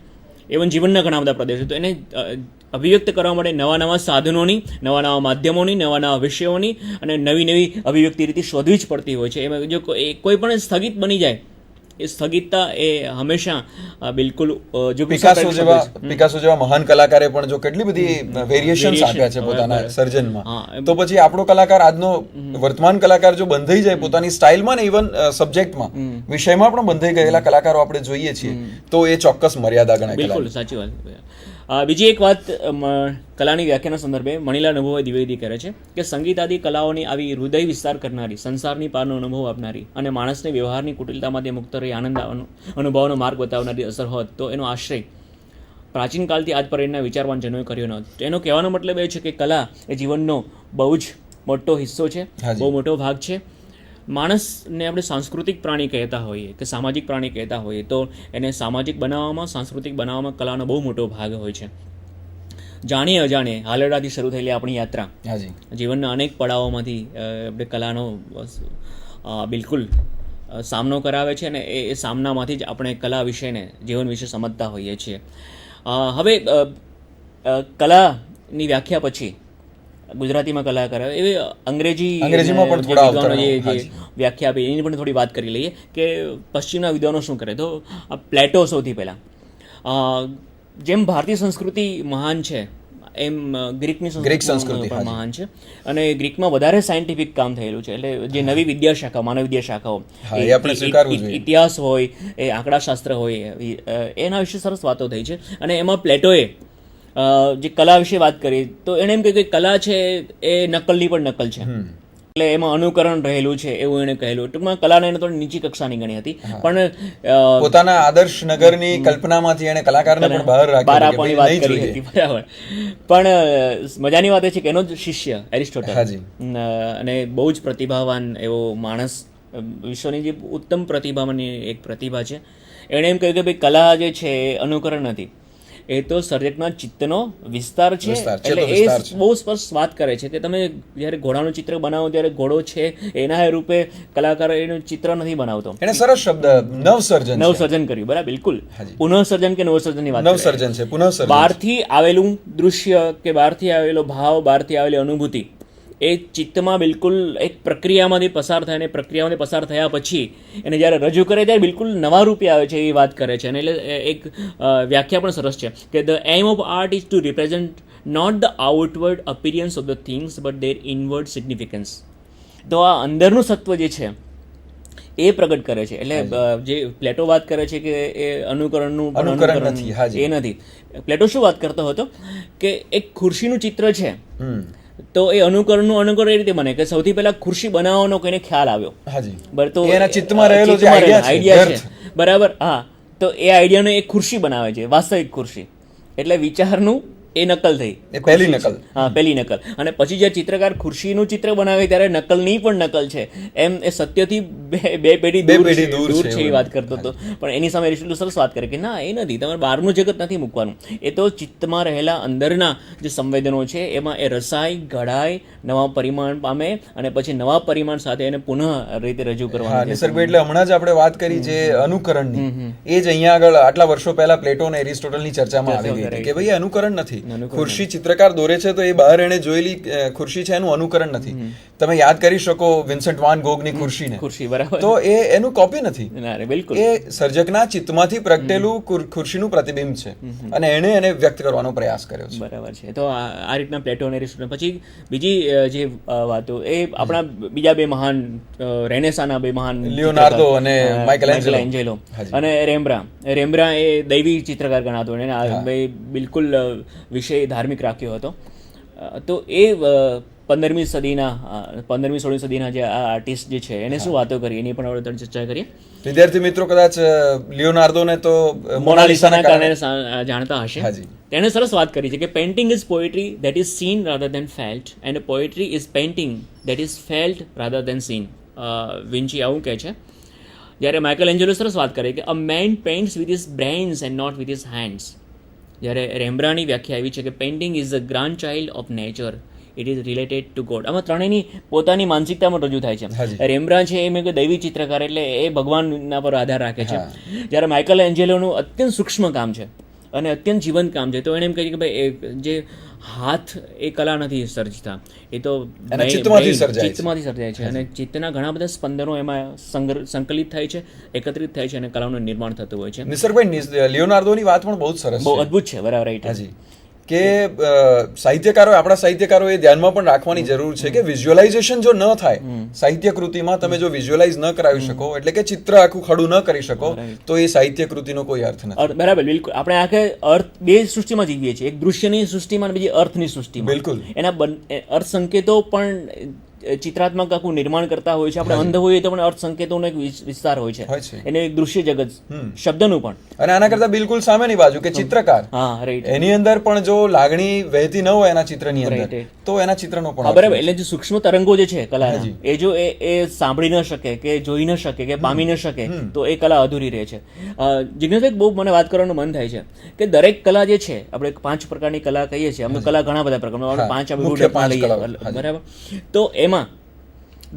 ઇવન જીવનના ઘણા બધા પ્રદેશો, તો એને અભિવ્યક્ત કરવા માટે નવા નવા સાધનોની, નવા નવા માધ્યમોની, નવા નવા વિષયોની અને નવી નવી અભિવ્યક્તિ રીતિ શોધવી જ પડતી હોય છે. એમાં જો કોઈ પણ સ્થગિત બની જાય, એ સ્થગિતતા એ હંમેશા બિલકુલ જો પિકાસો જેવા મહાન કલાકારે પણ જો કેટલી બધી વેરિએશન્સ આપ્યા છે પોતાના સર્જનમાં, તો પછી આપણો કલાકાર આજનો વર્તમાન કલાકાર જો બંધાઈ જાય પોતાની સ્ટાઇલમાં ને ઇવન સબ્જેક્ટમાં, વિષયમાં પણ બંધાઈ ગયેલા કલાકારો આપણે જોઈએ છીએ, તો એ ચોક્કસ મર્યાદા ગણાય. બિલકુલ સાચી વાત. બીજી એક વાત કલાની વ્યાખ્યાના સંદર્ભે મણિલાલ નભોભાઈ દ્વિવેદી કરે છે કે સંગીત આદિ કલાઓની આવી હૃદય વિસ્તાર કરનારી, સંસારની પારનો અનુભવ આપનારી અને માણસને વ્યવહારની કુટિલતામાંથી મુક્ત રહી આનંદ અનુભવનો માર્ગ બતાવનારી અસર હોત તો એનો આશ્રય પ્રાચીન કાળથી આજ પર્યંતના વિચારવાન જનોએ કર્યો ન હતો. એનો કહેવાનો મતલબ એ છે કે કલા એ જીવનનો બહુ જ મોટો હિસ્સો છે, બહુ મોટો ભાગ છે. માણસને આપણે સાંસ્કૃતિક પ્રાણી કહેતા હોઈએ કે સામાજિક પ્રાણી કહેતા હોઈએ, તો એને સામાજિક બનાવવામાં, સાંસ્કૃતિક બનાવવામાં કલાનો બહુ મોટો ભાગ હોય છે. જાણીએ અજાણે હાલરડાથી શરૂ થયેલી આપણી યાત્રા જીવનના અનેક પડાવોમાંથી આપણે કલાનો બિલકુલ સામનો કરાવે છે, અને એ સામનામાંથી જ આપણે કલા વિશેને, જીવન વિશે સમજતા હોઈએ છીએ. હવે કલાની વ્યાખ્યા પછી ગુજરાતીમાં કલા કરાવે એવી અંગ્રેજીમાં પણ વિદ્વાનો જે વ્યાખ્યા આપી એની પણ થોડી વાત કરી લઈએ કે પશ્ચિમના વિદ્વાનો શું કરે. તો પ્લેટો સૌથી પહેલાં, જેમ ભારતીય સંસ્કૃતિ મહાન છે એમ ગ્રીકની સંસ્કૃતિ પણ મહાન છે, અને ગ્રીકમાં વધારે સાયન્ટિફિક કામ થયેલું છે. એટલે જે નવી વિદ્યાશાખા, માનવ વિદ્યાશાખાઓ, ઇતિહાસ હોય, એ આંકડાશાસ્ત્ર હોય, એના વિશે સરસ વાતો થઈ છે. અને એમાં પ્લેટોએ જે કલા વિશે વાત કરી તો એણે એમ કહ્યું કે કલા છે એ નકલની પણ નકલ છે, એટલે એમાં અનુકરણ રહેલું છે એવું એણે કહેલું. ટૂંકમાં કલાને એને થોડી નીચી કક્ષાની ગણી હતી, પણ પોતાના આદર્શ નગરની કલ્પનામાંથી એણે કલાકારને પણ બહાર આપવાની વાત કરી હતી. બરાબર. પણ મજાની વાત એ છે કે એનો જ શિષ્ય એરિસ્ટોટલ, અને બહુ જ પ્રતિભાવાન એવો માણસ, વિશ્વની જે ઉત્તમ પ્રતિભામાંની એક પ્રતિભા છે, એણે એમ કહ્યું કે ભાઈ કલા જે છે એ અનુકરણ નથી, એ તો સર્જકના ચિત્તનો વિસ્તાર છે. એટલે એ બહુ સ્પષ્ટ વાત કરે છે કે તમે જ્યારે ઘોડાનું ચિત્ર બનાવો ત્યારે ઘોડો છે એના રૂપે કલાકાર એનું ચિત્ર નથી બનાવતો. એને સરસ શબ્દ નવસર્જન કર્યું. બરાબર, બિલકુલ. પુનઃસર્જન કે નવસર્જનની વાત, નવસર્જન છે, પુનઃસર્જન. બહારથી આવેલું દૃશ્ય કે બહારથી આવેલો ભાવ, બહારથી આવેલી અનુભૂતિ એ ચિત્તમાં બિલકુલ એક પ્રક્રિયામાંથી પસાર થાય, અને પ્રક્રિયામાંથી પસાર થયા પછી એને જ્યારે રજૂ કરે ત્યારે બિલકુલ નવા રૂપે આવે છે એવી વાત કરે છે. અને એટલે એક વ્યાખ્યા પણ સરસ છે કે the aim of art is to represent not the outward appearance of the things but their inward significance. તો આ અંદરનું સત્વ જે છે એ પ્રગટ કરે છે. એટલે જે પ્લેટો વાત કરે છે કે એ અનુકરણનું એ નથી. પ્લેટો શું વાત કરતો હતો કે એક ખુરશીનું ચિત્ર છે, તો એ અનુકરણ એ રીતે બને કે સૌથી પહેલા ખુરશી બનાવવાનો કોઈને ખ્યાલ આવ્યો, તો એના ચિત્તમાં રહેલો જે આઈડિયા છે, બરાબર, હા, તો એ આઈડિયાનો એક ખુરશી બનાવે છે, વાસ્તવિક ખુરશી. એટલે વિચારનું એ નકલ થઈ, પહેલી નકલ. હા, પહેલી નકલ. અને પછી જે ચિત્રકાર ખુરશીનું ચિત્ર બનાવે ત્યારે નકલની પણ નકલ છે, એમ એ સત્યથી બે પેઢી દૂર છે એ વાત કરતો હતો. પણ એની સામે એરિસ્ટોટલ સરસ વાત કરે કે ના, એ નથી, તમારે બહારનું જગત નથી મૂકવાનું, એ તો ચિત્તમાં રહેલા અંદરના જે સંવેદનો છે એમાં એ રસાય, ઘડાય, નવા પરિમાણ પામે, અને પછી નવા પરિમાણ સાથે એને પુનઃ રીતે રજૂ કરવાનું. નિસર્ગભાઈ, એટલે હમણાં જ આપણે વાત કરી જે અનુકરણની, એ જ અહીંયા આગળ આટલા વર્ષો પહેલા પ્લેટો અને એરિસ્ટોટલની ચર્ચામાં આવી ગઈ કે ભાઈ અનુકરણ નથી. ખુરશી ચિત્રકાર દોરે છે તો એ બહાર એને જોયેલી ખુરશી છે એનું અનુકરણ નથી. તમે યાદ કરી શકો વિન્સન્ટ વાન ગોગની ખુરશીને, તો એ એનું કોપી નથી, એ સર્જકના ચિત્તમાંથી પ્રગટેલું ખુરશીનું પ્રતિબિંબ છે, અને એને વ્યક્ત કરવાનો પ્રયાસ કર્યો છે. બરાબર છે. તો આ રીતના પ્લેટો અને એરિસ્ટોટલ. પછી બીજી જે વાતો એ આપણા બીજા બે મહાન રેનેસાના બે મહાન લિયોનાર્ડો અને માઇકલેન્જેલો અને રેમ્બ્રા એ દૈવી ચિત્રકાર ગણાતો, એને બિલકુલ વિષય ધાર્મિક રાખ્યો હતો. તો એ 15મી સદીના 16મી સદીના જે આ આર્ટિસ્ટ જે છે એને શું વાતો કરી એની પણ આપણે ચર્ચા કરીએ. વિદ્યાર્થી મિત્રો કદાચ લિયોનાર્ડોને તો મોનાલિસાના કારણે જાણતા હશે. હાજી. તેણે સરસ વાત કરી છે કે painting is poetry that is seen rather than felt and poetry is painting that is felt rather than seen. Vinci આવું કહે છે. જ્યારે માઇકલ એન્જેલો સરસ વાત કરે કે a man paints with his brains and not with his hands. જ્યારે રેમ્બ્રાની વ્યાખ્યા આવી છે કે painting is the grand child of nature, it is related to God. આમાં ત્રણેયની પોતાની માનસિકતામાં રજૂ થાય છે. રેમ્બ્રા છે એ મેં કે દૈવી ચિત્રકાર એટલે એ ભગવાનના પર આધાર રાખે છે. જ્યારે માઇકલ એન્જેલોનું અત્યંત સૂક્ષ્મ કામ છે અને અત્યંત જીવંત કામ છે. તો એને એમ કહે છે કે ભાઈ જે હાથ એ કલા નથી સર્જતા, એ તો ચિત્તમાંથી સર્જાય છે અને ચિત્તના ઘણા બધા સ્પંદનો એમાં સંકલિત થાય છે, એકત્રિત થાય છે અને કલાનું નિર્માણ થતું હોય છે. નિસર્ગભાઈ, લિયોનાર્ડોની વાત પણ બહુ જ સરસ, બહુ અદ્ભુત છે. બરાબર, રાઈટ. હાજી. કે આપણા સાહિત્યકારોએ ધ્યાનમાં પણ રાખવાની જરૂર છે કે વિઝ્યુઅલાઇઝેશન જો ન થાય સાહિત્ય કૃતિમાં, તમે જો વિઝ્યુઅલાઇઝ ન કરાવી શકો, એટલે કે ચિત્ર આખું ખડું ન કરી શકો, તો એ સાહિત્ય કૃતિનો કોઈ અર્થ નથી. બરાબર, બિલકુલ. આપણે આખે અર્થ બે સૃષ્ટિમાં જીવીએ છીએ, એક દૃશ્યની સૃષ્ટિમાં અને બીજી અર્થની સૃષ્ટિમાં. બિલકુલ. એના અર્થ સંકેતો પણ ચિત્રાત્મક આખું નિર્માણ કરતા હોય છે. આપણે અંધ હોઈએ તો પણ અર્થ સંકેતોનો એક વિસ્તાર હોય છે, એને એક દૃશ્ય જગત શબ્દનું પણ. અને આના કરતા બિલકુલ સામેની બાજુ કે ચિત્રકાર, એની અંદર પણ જો લાગણી વહેતી ન હોય એના ચિત્રની અંદર, તો એના ચિત્રનો પણ બરાબર. એટલે જે સૂક્ષ્મ તરંગો જે છે કલાના, એ જો એ સાંભળી ન શકે કે જોઈ ન શકે કે પામી ન શકે, તો એ કલા અધૂરી રહે છે. જિજ્ઞેશભાઈ, બહુ મને વાત કરવાનું મન થાય છે કે દરેક કલા જે છે, આપણે 5 પ્રકારની કલા કહીએ છીએ, અમે કલા ઘણા બધા પ્રકારના 5 બરાબર. તો એમાં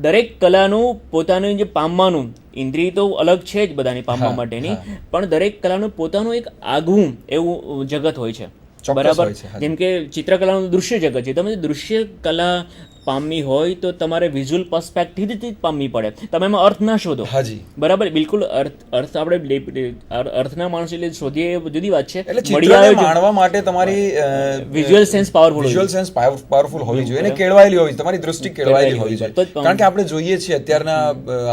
દરેક કલાનું પોતાનું જે પામવાનું ઇન્દ્રિય તો અલગ છે જ બધાની પામવા માટેની, પણ દરેક કલાનું પોતાનું એક આગવું એવું જગત હોય છે. બરાબર. જેમ કે ચિત્રકલાનું દૃશ્ય જગત છે. તમે દૃશ્ય કલા પામવી હોય તો તમારે વિઝ્યુઅલ પર્સપેક્ટિવથી જ પામવી પડે. તમે એમાં અર્થ ના શોધો. બરાબર, બિલકુલ. અર્થ આપણે અર્થના માણસ એટલે શોધીએ એ જુદી વાત છે. માણવા માટે તમારી વિઝ્યુઅલ સેન્સ પાવરફુલ હોવી જોઈએ અને કેળવાયેલી હોવી, તમારી દૃષ્ટિ કેળવાયેલી હોવી જોઈએ. કારણ કે આપણે જોઈએ છીએ અત્યારના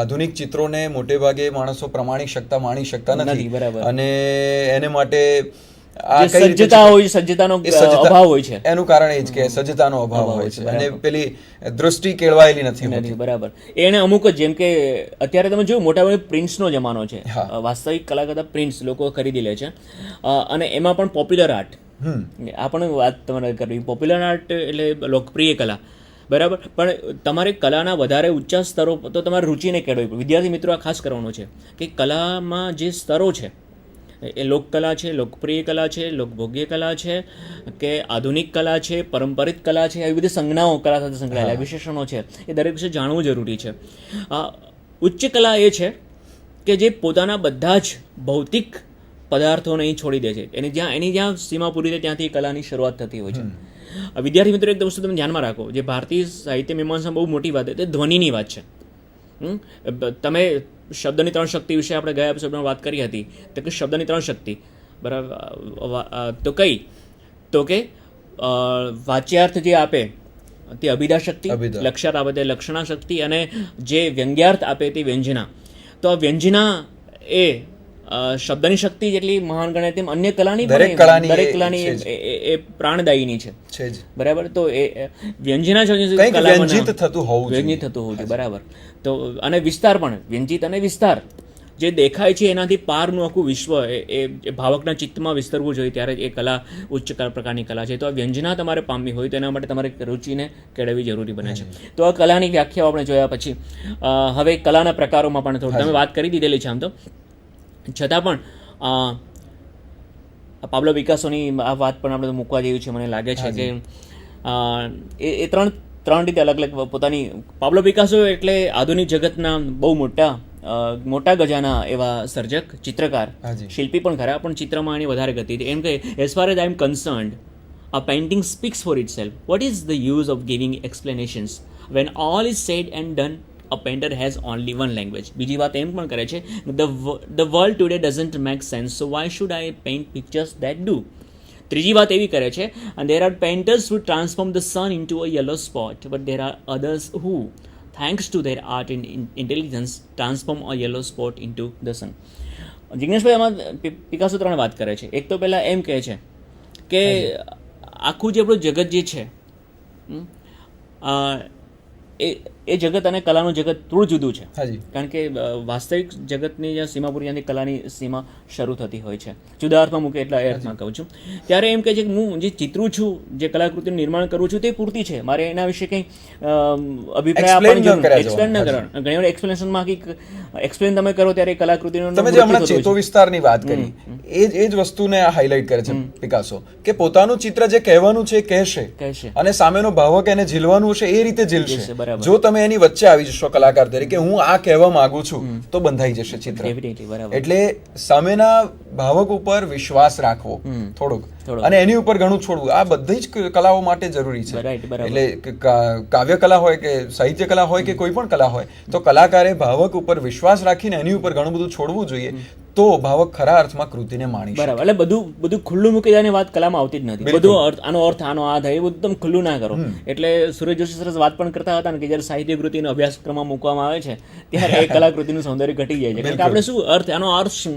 આધુનિક ચિત્રોને મોટે ભાગે માણસો માણી શકતા નથી. અને એને માટે સજ્જતા હોય, સજ્જતાનો અભાવ હોય છે. એનું કારણ એ જ કે સજ્જતાનો અભાવ હોય છે અને પેલી દૃષ્ટિ કેળવાયેલી નથી. બરાબર. એને અમુક જ, જેમ કે અત્યારે તમે જોયું મોટા ભાગે પ્રિન્ટ્સનો જમાનો છે. વાસ્તવિક કલા કરતા પ્રિન્ટ્સ લોકો ખરીદી લે છે અને એમાં પણ પોપ્યુલર આર્ટ. આ પણ વાત તમારે કરવી. પોપ્યુલર આર્ટ એટલે લોકપ્રિય કલા. બરાબર. પણ તમારે કલાના વધારે ઊંચા સ્તરો તો તમારે રુચિને કેળવવી પડે. વિદ્યાર્થી મિત્રો આ ખાસ કરવાનું છે કે કલામાં જે સ્તરો છે, એ લોકકલા છે, લોકપ્રિય કલા છે, લોકભોગ્ય કલા છે કે આધુનિક કલા છે, પરંપરિત કલા છે, આવી બધી સંજ્ઞાઓ કલા સાથે સંકળાયેલા વિશેષણો છે, એ દરેક વિશે જાણવું જરૂરી છે. ઉચ્ચ કલા એ છે કે જે પોતાના બધા જ ભૌતિક પદાર્થોને અહીં છોડી દે છે. એની જ્યાં સીમા પૂરી થાય ત્યાંથી કલાની શરૂઆત થતી હોય છે. વિદ્યાર્થી મિત્રો, એક વસ્તુ તમે ધ્યાનમાં રાખો, જે ભારતીય સાહિત્ય મીમાંસામાં બહુ મોટી વાત તે ધ્વનિની વાત છે. તમે શબ્દની 3 શક્તિ વિશે આપણે ગયા એપિસોડમાં વાત કરી હતી, તો કે શબ્દની 3 શક્તિ, બરાબર, તો કઈ તો કે વાચ્યાર્થ જે આપે તે અભિધા શક્તિ, લક્ષ્યાર્થ આપે તે લક્ષણા શક્તિ, અને જે વ્યંગ્યાર્થ આપે તે વ્યંજના. તો આ વ્યંજના એ શબ્દની શક્તિ જેટલી મહાન ગણાય તેમ અન્ય કલાની દરેક કલાની એ પ્રાણદાયીની છે. બરાબર. તો એ વ્યંજના વ્યંજિત થતું હોવું જોઈએ. બરાબર. તો અને વિસ્તાર પણ, વ્યંજિત અને વિસ્તાર જે દેખાય છે એનાથી પારનું આખું વિશ્વ એ ભાવકના ચિત્તમાં વિસ્તરવું જોઈએ, ત્યારે એ કલા ઉચ્ચ પ્રકારની કલા છે. તો આ વ્યંજના તમારે પામવી હોય તો એના માટે તમારે રુચિને કેળવવી જરૂરી બને છે. તો આ કલાની વ્યાખ્યાઓ આપણે જોયા પછી હવે કલાના પ્રકારોમાં પણ થોડું તમે વાત કરી દીધેલી છે. આમ તો છતાં પણ પાબ્લો પિકાસોની આ વાત પણ આપણે મૂકવા જેવી છે. મને લાગે છે કે એ ત્રણ રીતે અલગ અલગ પોતાની. પાબ્લો પિકાસો એટલે આધુનિક જગતના બહુ મોટા ગજાના એવા સર્જક, ચિત્રકાર, શિલ્પી પણ ખરા, પણ ચિત્રમાં એની વધારે ગતિ હતી. એમ કે as far as I am concerned, a painting speaks for itself. What is the use of giving explanations when all is said and done? A painter has only one language. બીજી વાત એમ પણ કરે છે, the world today doesn't make sense, so why should I paint pictures that do? ત્રીજી વાત એવી કરે છે, and there are painters who transform the sun into a yellow spot, but there are others who, thanks to their art and intelligence, transform a yellow spot into the sun. જિગ્નેશભાઈ, આમાં Picasso 3 વાત કરે છે. એક તો પહેલા એમ કહે છે કે આખું જે આપણું જગત જે છે એ જગત અને કલાનું જગત થોડું જુદું છે. હાજી. કારણ કે વાસ્તવિક જગતની જે સીમા પૂરી ત્યાંથી કલાની સીમા શરૂ થતી હોય છે. જુદા અર્થમાં મૂકે એટલા એ અર્થમાં કહું છું. ત્યારે એમ કહે છે કે હું જે ચિત્રું છું, જે કલાકૃતિનું નિર્માણ કરું છું તે પૂરતી છે, મારે એના વિશે કંઈ અભિપ્રાય આપવાની જરૂર નથી. એક્સપ્લેન ન કરવા. ઘણી વાર એક્સપ્લેનેશનમાં એક્સપ્લેન તમે કરો ત્યારે કલાકૃતિનો તમે જે હમણાં ચેતો વિસ્તારની વાત કરી એ જ વસ્તુને હાઇલાઇટ કરે છે પિકાસો, કે પોતાનું ચિત્ર જે કહેવાનું છે એ કહેશે અને સામેનો ભાવક એને ઝીલવાનું હશે એ રીતે ઝીલશે. જો તમે એની વચ્ચે આવી જશો કલાકાર તરીકે, હું આ કહેવા માંગુ છું, તો બંધાઈ જશે ચિત્ર. એટલે સામેના ભાવક ઉપર વિશ્વાસ રાખવો થોડોક, અને એની ઉપર ઘણું છોડવું, આ બધી જ કલાઓ માટે જરૂરી છે. એટલે કાવ્ય કલા હોય કે સાહિત્ય કલા હોય કે કોઈ પણ કલા હોય, તો કલાકારે ભાવક ઉપર વિશ્વાસ રાખીને એની ઉપર ઘણું બધું છોડવું જોઈએ, તો ભાવક ખરા અર્થમાં કૃતિને માણી શકે. બરાબર. એટલે બધું ખુલ્લું મૂકી દેવાની વાત કલામાં આવતી જ નથી. બધું આનો અર્થ આ થાય એ બધું તમે ખુલ્લું ના કરો. એટલે સુરેશ જોશી સરસ વાત પણ કરતા હતા ને કે જ્યારે સાહિત્ય કૃતિનો અભ્યાસક્રમમાં મૂકવામાં આવે છે ત્યારે એ કલાકૃતિનું સૌંદર્ય ઘટી જાય છે. કારણ કે આપણે શું અર્થ, આનો અર્થ શું,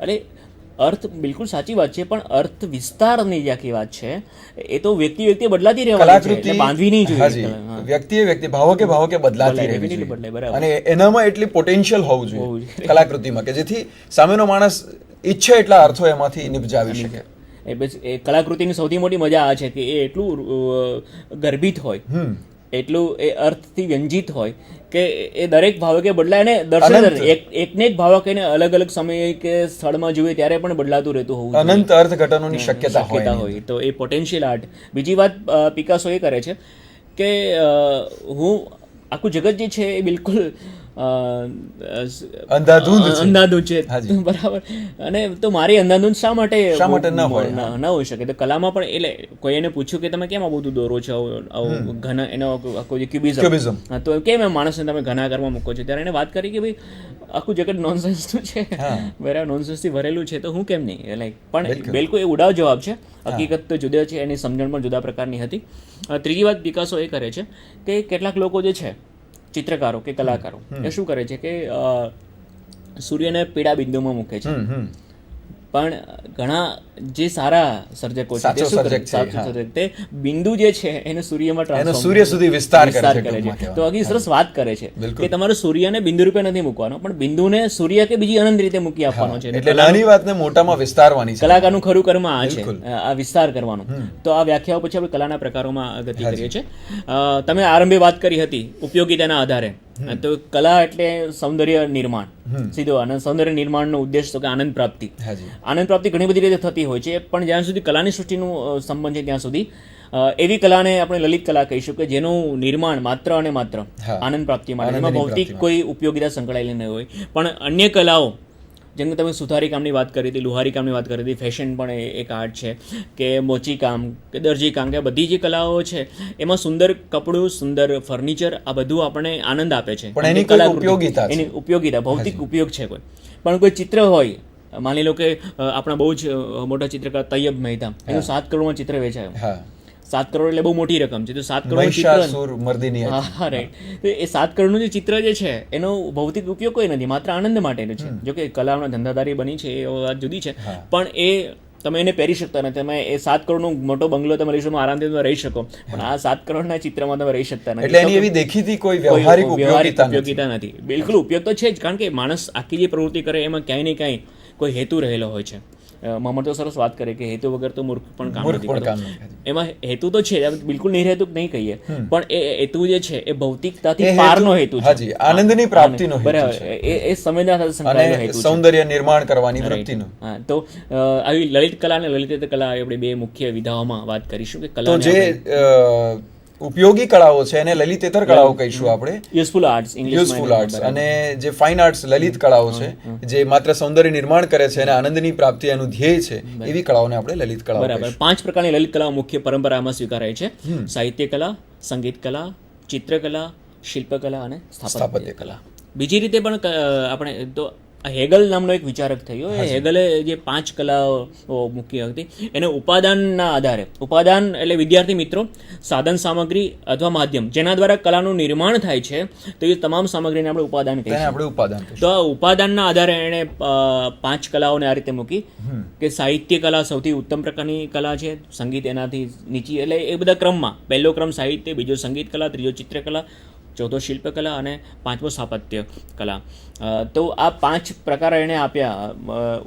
એટલે અર્થ બિલકુલ સાચી વાત છે, પણ અર્થ વિસ્તારની જે આખી વાત છે એ તો વ્યક્તિ બદલાતી રહેવાની છે, બાંધવી નહીં જોઈએ. વ્યક્તિ ભાવકે બદલાતી રહેવી જોઈએ, અને એનામાં એટલી પોટેન્શિયલ હોવું જોઈએ કલાકૃતિમાં કે જેથી સામેનો માણસ ઈચ્છે એટલા અર્થો એમાંથી નિપજાવી શકે. એ કલાકૃતિની સૌથી મોટી મજા આ છે કે એ એટલું ગર્ભિત હોય, એટલું એ અર્થથી વ્યંજિત હોય કે એ દરેક ભાવકે બદલાય, અને દર્શન એકને એક ભાવક એને અલગ અલગ સમયે કે સ્થળમાં જોઈએ ત્યારે પણ બદલાતું રહેતું હોવું જોઈએ. અનંત અર્થઘટનોની શક્યતા હોય. તો એ પોટેન્શિયલ આર્ટ. બીજી વાત પિકાસો એ કરે છે કે હું આખું જગત જે છે એ બિલકુલ અંધાધૂંધ છે, બરાબર. અને તો મારી અંધાધૂંધ શા માટે ન હોઈ શકે? તો કલામાં પણ એટલે કોઈ એને પૂછ્યું કે તમે કેમ આ બધું દોરો છો, ઘન એનો આખો જે ક્યુબિઝમ, તો કેમ એમ માણસને તમે ઘનાકારમાં મૂકો છો? ત્યારે એને વાત કરી કે ભાઈ આખું જગત નોનસેન્સનું છે, બરાબર, નોનસેન્સથી ભરેલું છે, તો હું કેમ નહીં? એટલે પણ બિલકુલ એ ઉડાવ જવાબ છે. હકીકત તો જુદા છે, એની સમજણ પણ જુદા પ્રકારની હતી. ત્રીજી વાત પિકાસો એ કરે છે કે કેટલાક લોકો જે છે ચિત્રકારો કે કલાકારો એ શું કરે છે કે સૂર્યને પીળા બિંદુમાં મૂકે છે, પણ ઘણા જે સારા સર્જકો છે તે બિંદુ જે છે એને સૂર્યમાં સૂર્ય સુધી વિસ્તાર કરે છે. તો હજી સરસ વાત કરે છે કે તમારે સૂર્યને બિંદુ રૂપે નથી મૂકવાનો, પણ બિંદુને સૂર્ય કે બીજી અનંત રીતે મૂકી આપવાનો છે. એટલે નાની વાતને મોટામાં વિસ્તારવાની છે. કલાકારનું ખરું કર્મ આ છે, આ વિસ્તાર કરવાનો. તો આ વ્યાખ્યાઓ પછી આપણે કલાના પ્રકારોમાં ગતિ કરીએ છીએ. તમે આરંભે વાત કરી હતી ઉપયોગિતાના આધારે. તો કલા એટલે સૌંદર્ય નિર્માણ, સીધો આનંદ. સૌંદર્ય નિર્માણનો ઉદ્દેશ તો કે આનંદ પ્રાપ્તિ. આનંદ પ્રાપ્તિ ઘણી બધી રીતે થતી હોય છે, પણ જ્યાં સુધી કલાની સૃષ્ટિનું સંબંધ છે ત્યાં સુધી એવી કલાને આપણે લલિત કલા કહીશું કે જેનું નિર્માણ માત્ર અને માત્ર આનંદ પ્રાપ્તિ માટે, એમાં ભૌતિક કોઈ ઉપયોગિતા સંકળાયેલી ન હોય. પણ અન્ય કલાઓ, જેમ કે તમે સુથારી કામની વાત કરી હતી, લુહારી કામની વાત કરી હતી, ફેશન પણ એક આર્ટ છે, કે મોચી કામ કે દરજી કામ, કે બધી જે કલાઓ છે એમાં સુંદર કપડું, સુંદર ફર્નિચર, આ બધું આપણને આનંદ આપે છે. પણ એની ઉપયોગિતા ભૌતિક ઉપયોગ છે કોઈ. પણ કોઈ ચિત્ર હોય, માની લો કે આપણા બહુ જ મોટા ચિત્રકાર તૈયબ મહેતા, એનું 7 કરોડમાં ચિત્ર વેચાયું. 7 કરોડ એટલે બહુ મોટી રકમ છે. તો 7 કરોડ ચિત્ર, હા રાઈટ. તો એ 7 કરોડનું જે ચિત્ર જે છે એનો ભૌતિક ઉપયોગ કોઈ નથી, માત્ર આનંદ માટેનું છે. જો કે કલામાં ધંધાદારી બની છે એ વાત જુદી છે, પણ એ તમે એને પહેરી શકતા નથી. તમે એ 7 કરોડનો મોટો બંગલો તમે લઈ શકો, આરામથી તમે રહી શકો, પણ આ 7 કરોડના ચિત્રમાં તમે રહી શકતા નથી. એટલે એની એવી દેખીતી કોઈ વ્યવહારિક ઉપયોગિતા નથી. બિલકુલ ઉપયોગ તો છે જ, કારણ કે માણસ આખી જે પ્રવૃત્તિ કરે એમાં ક્યાંય ને ક્યાંય કોઈ હેતુ રહેલો હોય છે. મમર તો સરસ વાત કરે કે હેતુ વગર તો મૂર્ખ પણ કામ નથી કરતું. એમાં હેતુ તો છે, બિલકુલ નિર્હેતુક નહીં કહીએ, પણ એ હેતુ જે છે એ ભૌતિકતાથી પારનો હેતુ છે, આનંદની પ્રાપ્તિનો હેતુ છે. બરાબર, એ સંવેદના સાથે સંકળાયેલો હેતુ છે, સૌંદર્ય નિર્માણ કરવાની વૃત્તિનો. હા, તો આવી લલિત કલા અને લલિત કલા આપણે બે મુખ્ય વિધાઓમાં વાત કરીશું કે કલા જે ઉપયોગી કળાઓ છે એને લલિતેતર કળાઓ કહીશું આપણે. યુઝફુલ આર્ટ્સ અને જે ફાઇન આર્ટ્સ લલિત કળાઓ છે જે માત્ર સૌંદર્ય નિર્માણ કરે છે અને આનંદની પ્રાપ્તિ એનું ધ્યેય છે, એવી કળાઓને આપણે લલિત કળાઓ. બરાબર. 5 પ્રકારની લલિત કળાઓ મુખ્ય પરંપરામાં સ્વીકારાય છે: સાહિત્ય કલા, સંગીત કલા, ચિત્રકલા, શિલ્પકલા અને સ્થાપત્ય કલા. બીજી રીતે પણ આપણે તો હેગલ નામનો એક વિચારક થયો. એ હેગલે જે 5 કલાઓ મૂકી હતી એને ઉપાદાનના આધારે, ઉપાદાન એટલે વિદ્યાર્થી મિત્રો સાધન સામગ્રી અથવા માધ્યમ જેના દ્વારા કલાનું નિર્માણ થાય છે તો એ તમામ સામગ્રીને આપણે ઉપાદાન કહીએ. તો આ ઉપાદાનના આધારે એણે 5 કલાઓને આ રીતે મૂકી કે સાહિત્ય કલા સૌથી ઉત્તમ પ્રકારની કલા છે, સંગીત એનાથી નીચી, એટલે એ બધા ક્રમમાં પહેલો ક્રમ સાહિત્ય, બીજો સંગીત કલા, ત્રીજો ચિત્રકલા, ચોથો શિલ્પકલા અને પાંચમો સ્થાપત્ય કલા. તો આ 5 પ્રકાર એને આપ્યા,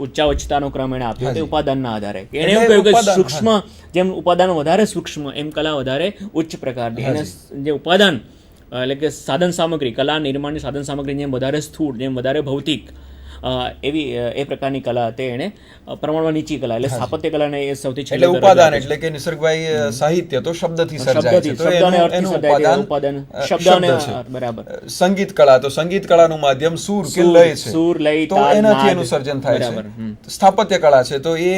ઉચ્ચાવચતાનો ક્રમ એને આપ્યો તે ઉપાદાનના આધારે. એને એવું કહ્યું કે સૂક્ષ્મ જેમ ઉપાદાન વધારે સૂક્ષ્મ એમ કલા વધારે ઉચ્ચ પ્રકારની. એને જે ઉપાદાન એટલે કે સાધન સામગ્રી, કલા નિર્માણની સાધન સામગ્રી જેમ વધારે સ્થૂળ, જેમ વધારે ભૌતિક એવી એ પ્રકારની કલા તે એને પ્રમાણમાં નીચી કલા એટલે સ્થાપત્ય કલાને એ સૌથી એટલે ઉપાદાન એટલે કે નિસર્ગભાઈ સાહિત્ય તો શબ્દથી સર્જાય છે તો એનું ઉપાદાન શબ્દ છે. બરાબર. સંગીત કલા તો સંગીત કલાનું માધ્યમ સૂર કે લય છે, સૂર લય તો એનાથી એનું સર્જન થાય છે. સ્થાપત્ય કલા છે તો એ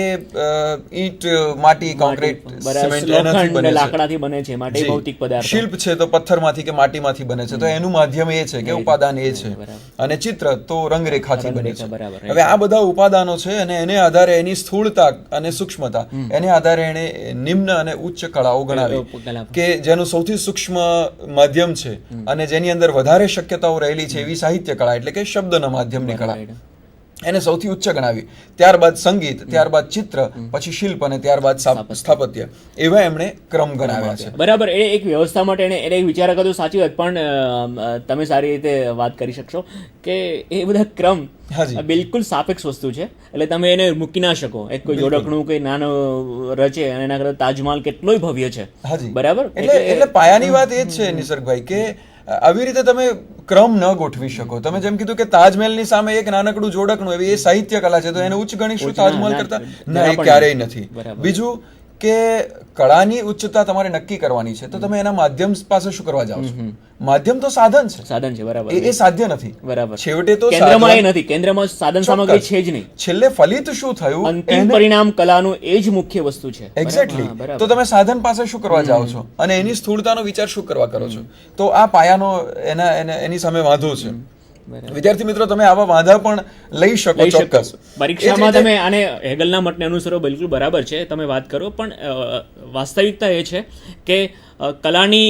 ઈંટ, માટી, કોન્ક્રીટ, સિમેન્ટ એનાથી બને છે, લાકડાથી બને છે, માટે ભૌતિક પદાર્થ. શિલ્પ છે તો પથ્થરમાંથી કે માટીમાંથી બને છે તો એનું માધ્યમ એ છે કે ઉપાદાન એ છે. અને ચિત્ર તો રંગરેખાથી બને. હવે આ બધા ઉપાદાનો છે અને એને આધારે એની સ્થૂળતા અને સૂક્ષ્મતા એને આધારે એને નિમ્ન અને ઉચ્ચ કળાઓ ગણાવી કે જેનું સૌથી સૂક્ષ્મ માધ્યમ છે અને જેની અંદર વધારે શક્યતાઓ રહેલી છે એવી સાહિત્ય કળા એટલે કે શબ્દના માધ્યમની કળા એને સૌથી ઉચ્ચ ગણાવી. ત્યારબાદ સંગીત, ત્યારબાદ ચિત્ર, પછી શિલ્પ અને ત્યારબાદ સ્થાપત્ય, એવા એમણે ક્રમ ગણાવ્યા છે. બરાબર. એ એક વ્યવસ્થા માટે એને એક વિચાર હતો, સાચી વાત. પણ તમે સારી રીતે વાત કરી શકશો કે એ બધા ક્રમ બિલકુલ સાપેક્ષ વસ્તુ છે, એટલે તમે એને મૂકી ના શકો. એક કોઈ જોડકણું કોઈ નાનો રચે અને એના કરતા તાજમહાલ કેટલોય ભવ્ય છે. બરાબર. એટલે પાયાની વાત એ જ છે નિસર્ગભાઈ કે આવી રીતે તમે ક્રમ ન ગોઠવી શકો. તમે જેમ કીધું કે તાજમહેલની સામે એક નાનકડું જોડકનું, એવી એ સાહિત્ય કલા છે તો એને ઉચ્ચ ગણીશું તાજમહેલ કરતા? ના, એ ક્યારેય નથી. બીજું કે કળાની ઉચ્ચતા તમારે નક્કી કરવાની છે તો તમે એના માધ્યમ પાસે શું કરવા જાઓ છો? માધ્યમ તો સાધન છે. સાધન છે. બરાબર. એ સાધ્ય નથી. બરાબર. છેવટે તો કેન્દ્રમાં એ નથી, કેન્દ્રમાં સાધન સામગ્રી છે જ નહીં. છેલ્લે ફલિત શું થયું, અંતિમ પરિણામ કલાનું એ જ મુખ્ય વસ્તુ છે. એક્ઝેક્ટલી. તો તમે સાધન પાસે શું કરવા જાઓ છો અને એની સ્થૂળતાનો વિચાર શું કરવા કરો છો? તો આ પાયાનો એની સામે વાંધો છે. વિદ્યાર્થી મિત્રો, તમે આવા વાંધા પણ લઈ શકો ચોક્કસ. પરીક્ષામાં તમે આને હેગલના મતને અનુસરો, બિલકુલ બરાબર છે, તમે વાત કરો. પણ વાસ્તવિકતા એ છે કે કલાની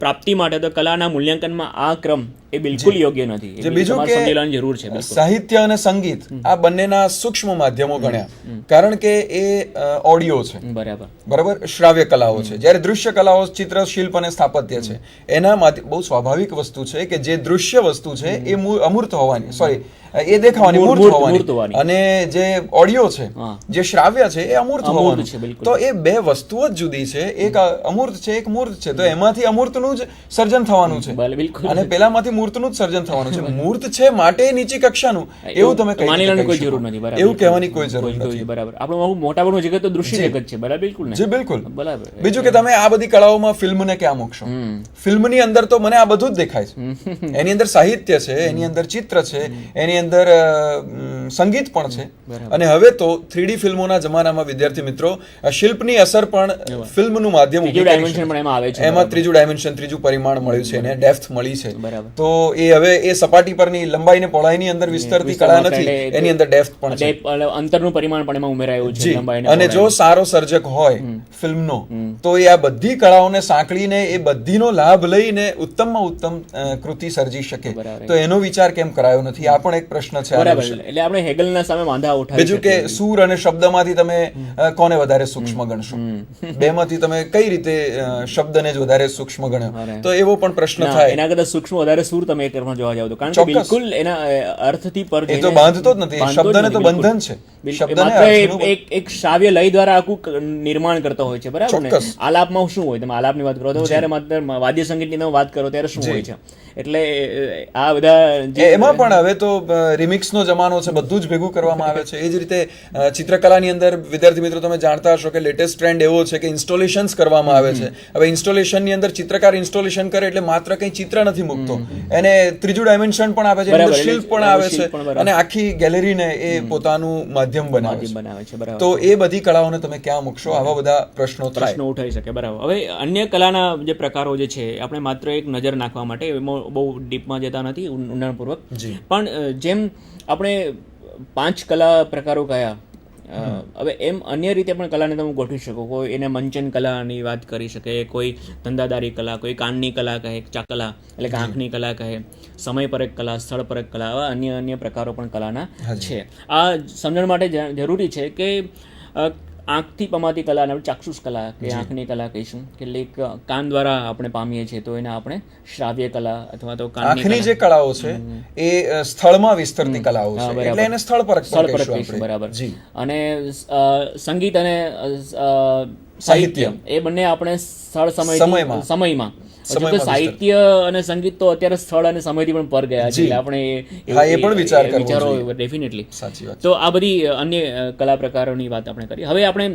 પ્રાપ્તિ માટે તો કલાના મૂલ્યાંકનમાં આ ક્રમ એ બિલકુલ યોગ્ય નથી. બીજું કે જરૂર છે. સાહિત્ય અને સંગીત આ બંનેના સૂક્ષ્મ માધ્યમો ગણ્યા, કારણ કે એ ઓડિયો છે. બરાબર. શ્રાવ્ય કલાઓ છે. જ્યારે દૃશ્ય કલાઓ ચિત્ર, શિલ્પ અને સ્થાપત્ય છે એના બહુ સ્વાભાવિક વસ્તુ છે કે જે દૃશ્ય વસ્તુ છે એ અમૂર્ત હોવાની, સોરી એ દેખાવાની, મૂર્ત હોવાની, અને જે ઓડિયો છે, જે શ્રાવ્ય છે એ અમૂર્ત હોવાનું. તો એ બે વસ્તુઓ જ જુદી છે. એક અમૂર્ત છે, એક મૂર્ત છે. તો એમાંથી અમૂર્તનું જ સર્જન થવાનું છે અને પેલામાંથી મૂર્તનું જ સર્જન થવાનું છે. મૂર્ત છે માટે નીચી કક્ષાનું એવું તમે કોઈ જરૂર નથી. એવું કહેવાની કોઈ જરૂર નથી. બરાબર. આપણું મોટા ભાગનું જગત તો દૃશ્ય જગત છે. બરાબર. બિલકુલ. જી બિલકુલ. બરાબર. બીજું કે તમે આ બધી કળાઓમાં ફિલ્મને ક્યાં મૂકશો? ફિલ્મની અંદર તો મને આ બધું જ દેખાય છે. એની અંદર સાહિત્ય છે, એની અંદર ચિત્ર છે, એની અંદર સંગીત પણ છે. અને હવે તો 3D ફિલ્મોના જમાનામાં વિદ્યાર્થી મિત્રો શિલ્પની અસર પણ ફિલ્મનું માધ્યમ એમાં ત્રીજું ડાયમેન્શન, ત્રીજું પરિમાણ મળ્યું છે, એને ડેપ્થ મળી છે. તો એ હવે એ સપાટી પરની લંબાઈ ને પહોળાઈની અંદર વિસ્તરતી કળા નથી, એની અંદર ડેપ્થ પણ છે, અંતરનું પરિમાણ પણ એમાં ઉમેરાયું છે. અને જો સારો સર્જક હોય ફિલ્મનો તો એ આ બધી કળાઓને સાંકળીને એ બધીનો લાભ લઈને ઉત્તમમાં ઉત્તમ કૃતિ સર્જી શકે. તો એનો વિચાર કેમ કરાયો નથી? આ પણ એક પ્રશ્ન છે. એટલે આપણે હેગલના સામે વાંધા ઉઠાવી. બીજું કે સૂર અને શબ્દમાંથી તમે કોને વધારે સૂક્ષ્મ ગણશો? બેમાંથી તમે કઈ રીતે શબ્દને જ વધારે સૂક્ષ્મ ગણ્યો? તો એવો પણ પ્રશ્ન થાય. એના કરતા સૂક્ષ્મ વધારે સૂર તમે એક તરફમાં જોવા જાવ તો, કારણ કે બિલકુલ એના અર્થથી પર એ તો બાંધતો જ નથી. શબ્દને તો બંધન છે. એક શ્રાવ્ય લય દ્વારા આખું નિર્માણ કરતો હોય છે. બરાબર ને? આલાપમાં શું હોય? તમે આલાપની વાત કરો તો ત્યારે માત્ર વાદ્ય સંગીતની તમે વાત કરો ત્યારે શું હોય છે? એટલે આ બધા એમાં પણ હવે તો રિમિક્સનો જમાનો છે, બધું જ ભેગું કરવામાં આવે છે. એ જ રીતે ચિત્રકલાની અંદર વિદ્યાર્થી મિત્રો તમે જાણતા હશો કે લેટેસ્ટ ટ્રેન્ડ એવો છે કે ઇન્સ્ટોલેશન્સ કરવામાં આવે છે. હવે ઇન્સ્ટોલેશનની અંદર ચિત્રકાર ઇન્સ્ટોલેશન કરે એટલે માત્ર કંઈ ચિત્ર નથી મૂકતો, એને ત્રીજું ડાયમેન્શન પણ આવે છે, શિલ્પ પણ આવે છે, અને આખી ગેલેરીને એ પોતાનું માધ્યમ બનાવે છે. તો એ બધી કળાઓને તમે ક્યાં મૂકશો? આવા બધા પ્રશ્નો ઉઠાઈ શકે. બરાબર. હવે અન્ય કલાના જે પ્રકારો જે છે આપણે માત્ર એક નજર નાખવા માટે બહુ ડીપમાં જતા નથી, ઊંડાણપૂર્વક. પણ જેમ આપણે 5 કલા પ્રકારો કયા, હવે એમ અન્ય રીતે પણ કલાને તમે ગોઠવી શકો. કોઈ એને મંચન કલાની વાત કરી શકે, કોઈ ધંધાદારી કલા, કોઈ કાનની કલા કહે, ચાકલા એટલે કે આંખની કલા કહે, સમયપરક કલા, સ્થળપરક કલા, આવા અન્ય પ્રકારો પણ કલાના છે. આ સમજણ માટે જરૂરી છે કે આંખથી પમાતી કલા અને ચાક્ષુષ કલા કે આંખની કલા કહીશું, કેટલીક કાન દ્વારા આપણે પામીએ છીએ તો એને આપણે શ્રાવ્ય કલા અથવા તો આંખની જે કલાઓ છે એ સ્થળમાં વિસ્તરતી કલાઓ છે, એટલે એને સ્થળપરક કહીશું. બરાબર. અને સંગીત અને સાહિત્ય એ બંને આપણે સ્થળ સમયમાં સાહિત્ય અને સંગીત તો અત્યારે સ્થળ અને સમયથી પણ પર ગયા છે, એટલે આપણે એ પણ વિચારો ડેફિનેટલી. તો આ બધી અન્ય કલા પ્રકારોની વાત આપણે કરી. હવે આપણે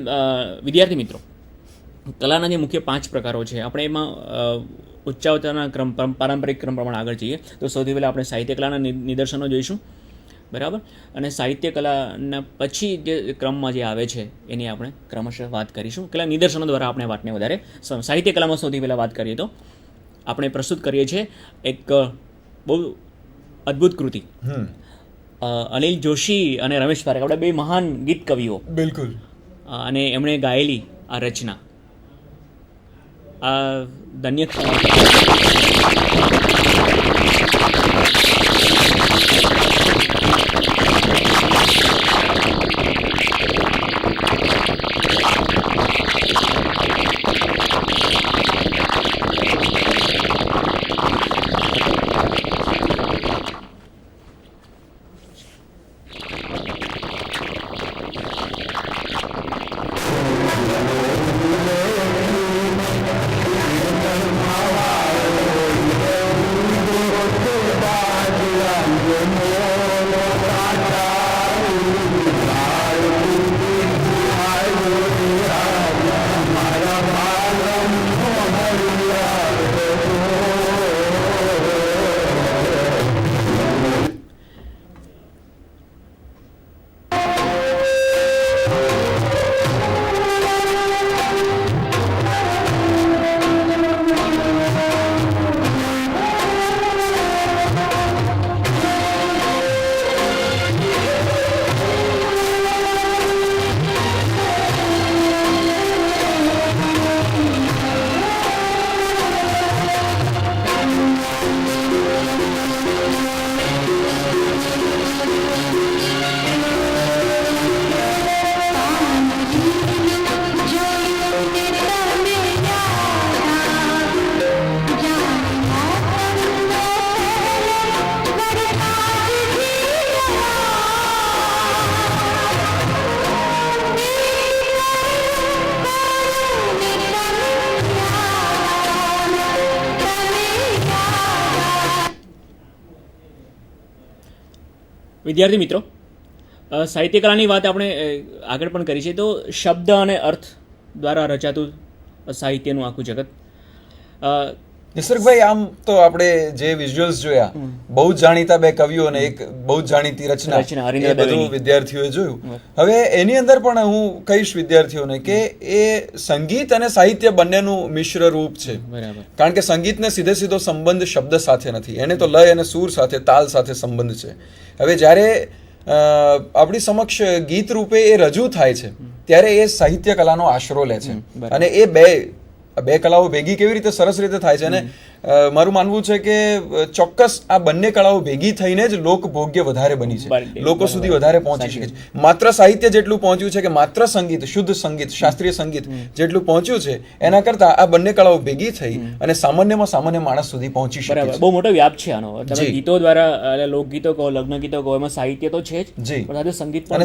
વિદ્યાર્થી મિત્રો, કલાના જે મુખ્ય 5 પ્રકારો છે, આપણે એમાં ઉચ્ચાવતાના ક્રમ, પારંપરિક ક્રમ પ્રમાણે આગળ જઈએ તો સૌથી પહેલાં આપણે સાહિત્ય કલાના નિદર્શનો જોઈશું. બરાબર. અને સાહિત્ય કલાના પછી જે ક્રમમાં જે આવે છે એની આપણે ક્રમશઃ વાત કરીશું. કલા નિદર્શનો દ્વારા આપણે વાતને વધારે. સાહિત્ય કલામાં સૌથી પહેલાં વાત કરીએ તો આપણે પ્રસ્તુત કરીએ છીએ એક બહુ અદ્ભુત કૃતિ. અનિલ જોશી અને રમેશ પારેખ, આપણે 2 મહાન ગીત કવિઓ, બિલકુલ, અને એમણે ગાયેલી આ રચના, આ ધન્ય વિદ્યાર્થી મિત્રો, સાહિત્ય કલાની વાત આપણે આગળ પણ કરી છે. તો શબ્દ અને અર્થ દ્વારા રચાતું સાહિત્યનું આખું જગત. નિસર્ગભાઈ, આમ તો આપણે જે વિઝ્યુઅલ્સ જોયા, બહુ જ જાણીતા 2 કવિઓ અને એક બહુ જ જાણીતી રચના, એ બધું વિદ્યાર્થીઓએ જોયું. હવે એની અંદર પણ હું કહીશ વિદ્યાર્થીઓને કે એ સંગીત અને સાહિત્ય બંનેનું મિશ્ર રૂપ છે. કારણ કે સંગીતને સીધો સંબંધ શબ્દ સાથે નથી, એને તો લય અને સૂર સાથે, તાલ સાથે સંબંધ છે. હવે જ્યારે આપણી સમક્ષ ગીત રૂપે એ રજૂ થાય છે ત્યારે એ સાહિત્ય કલાનો આશરો લે છે. અને એ બે કલાઓ ભેગી કેવી રીતે સરસ રીતે થાય છે. અને મારું માનવું છે કે ચોક્કસ આ બંને કલાઓ ભેગી થઈને જ લોકભોગ્ય વધારે બની છે, લોકો સુધી વધારે પહોંચી શકે છે. માત્ર સાહિત્ય જેટલું પહોંચ્યું છે કે માત્ર સંગીત, શુદ્ધ સંગીત, શાસ્ત્રીય સંગીત જેટલું પહોંચ્યું છે, એના કરતાં આ બંને કલાઓ ભેગી થઈ અને સામાન્યમાં સામાન્ય માણસ સુધી પહોંચી શકે છે. બહુ મોટો વ્યાપ છે આનો. તમે ગીતો દ્વારા, લોકગીતો કહો, લગ્ન ગીતો કહો, એમાં સાહિત્ય તો છે જ, સાથે સંગીત પણ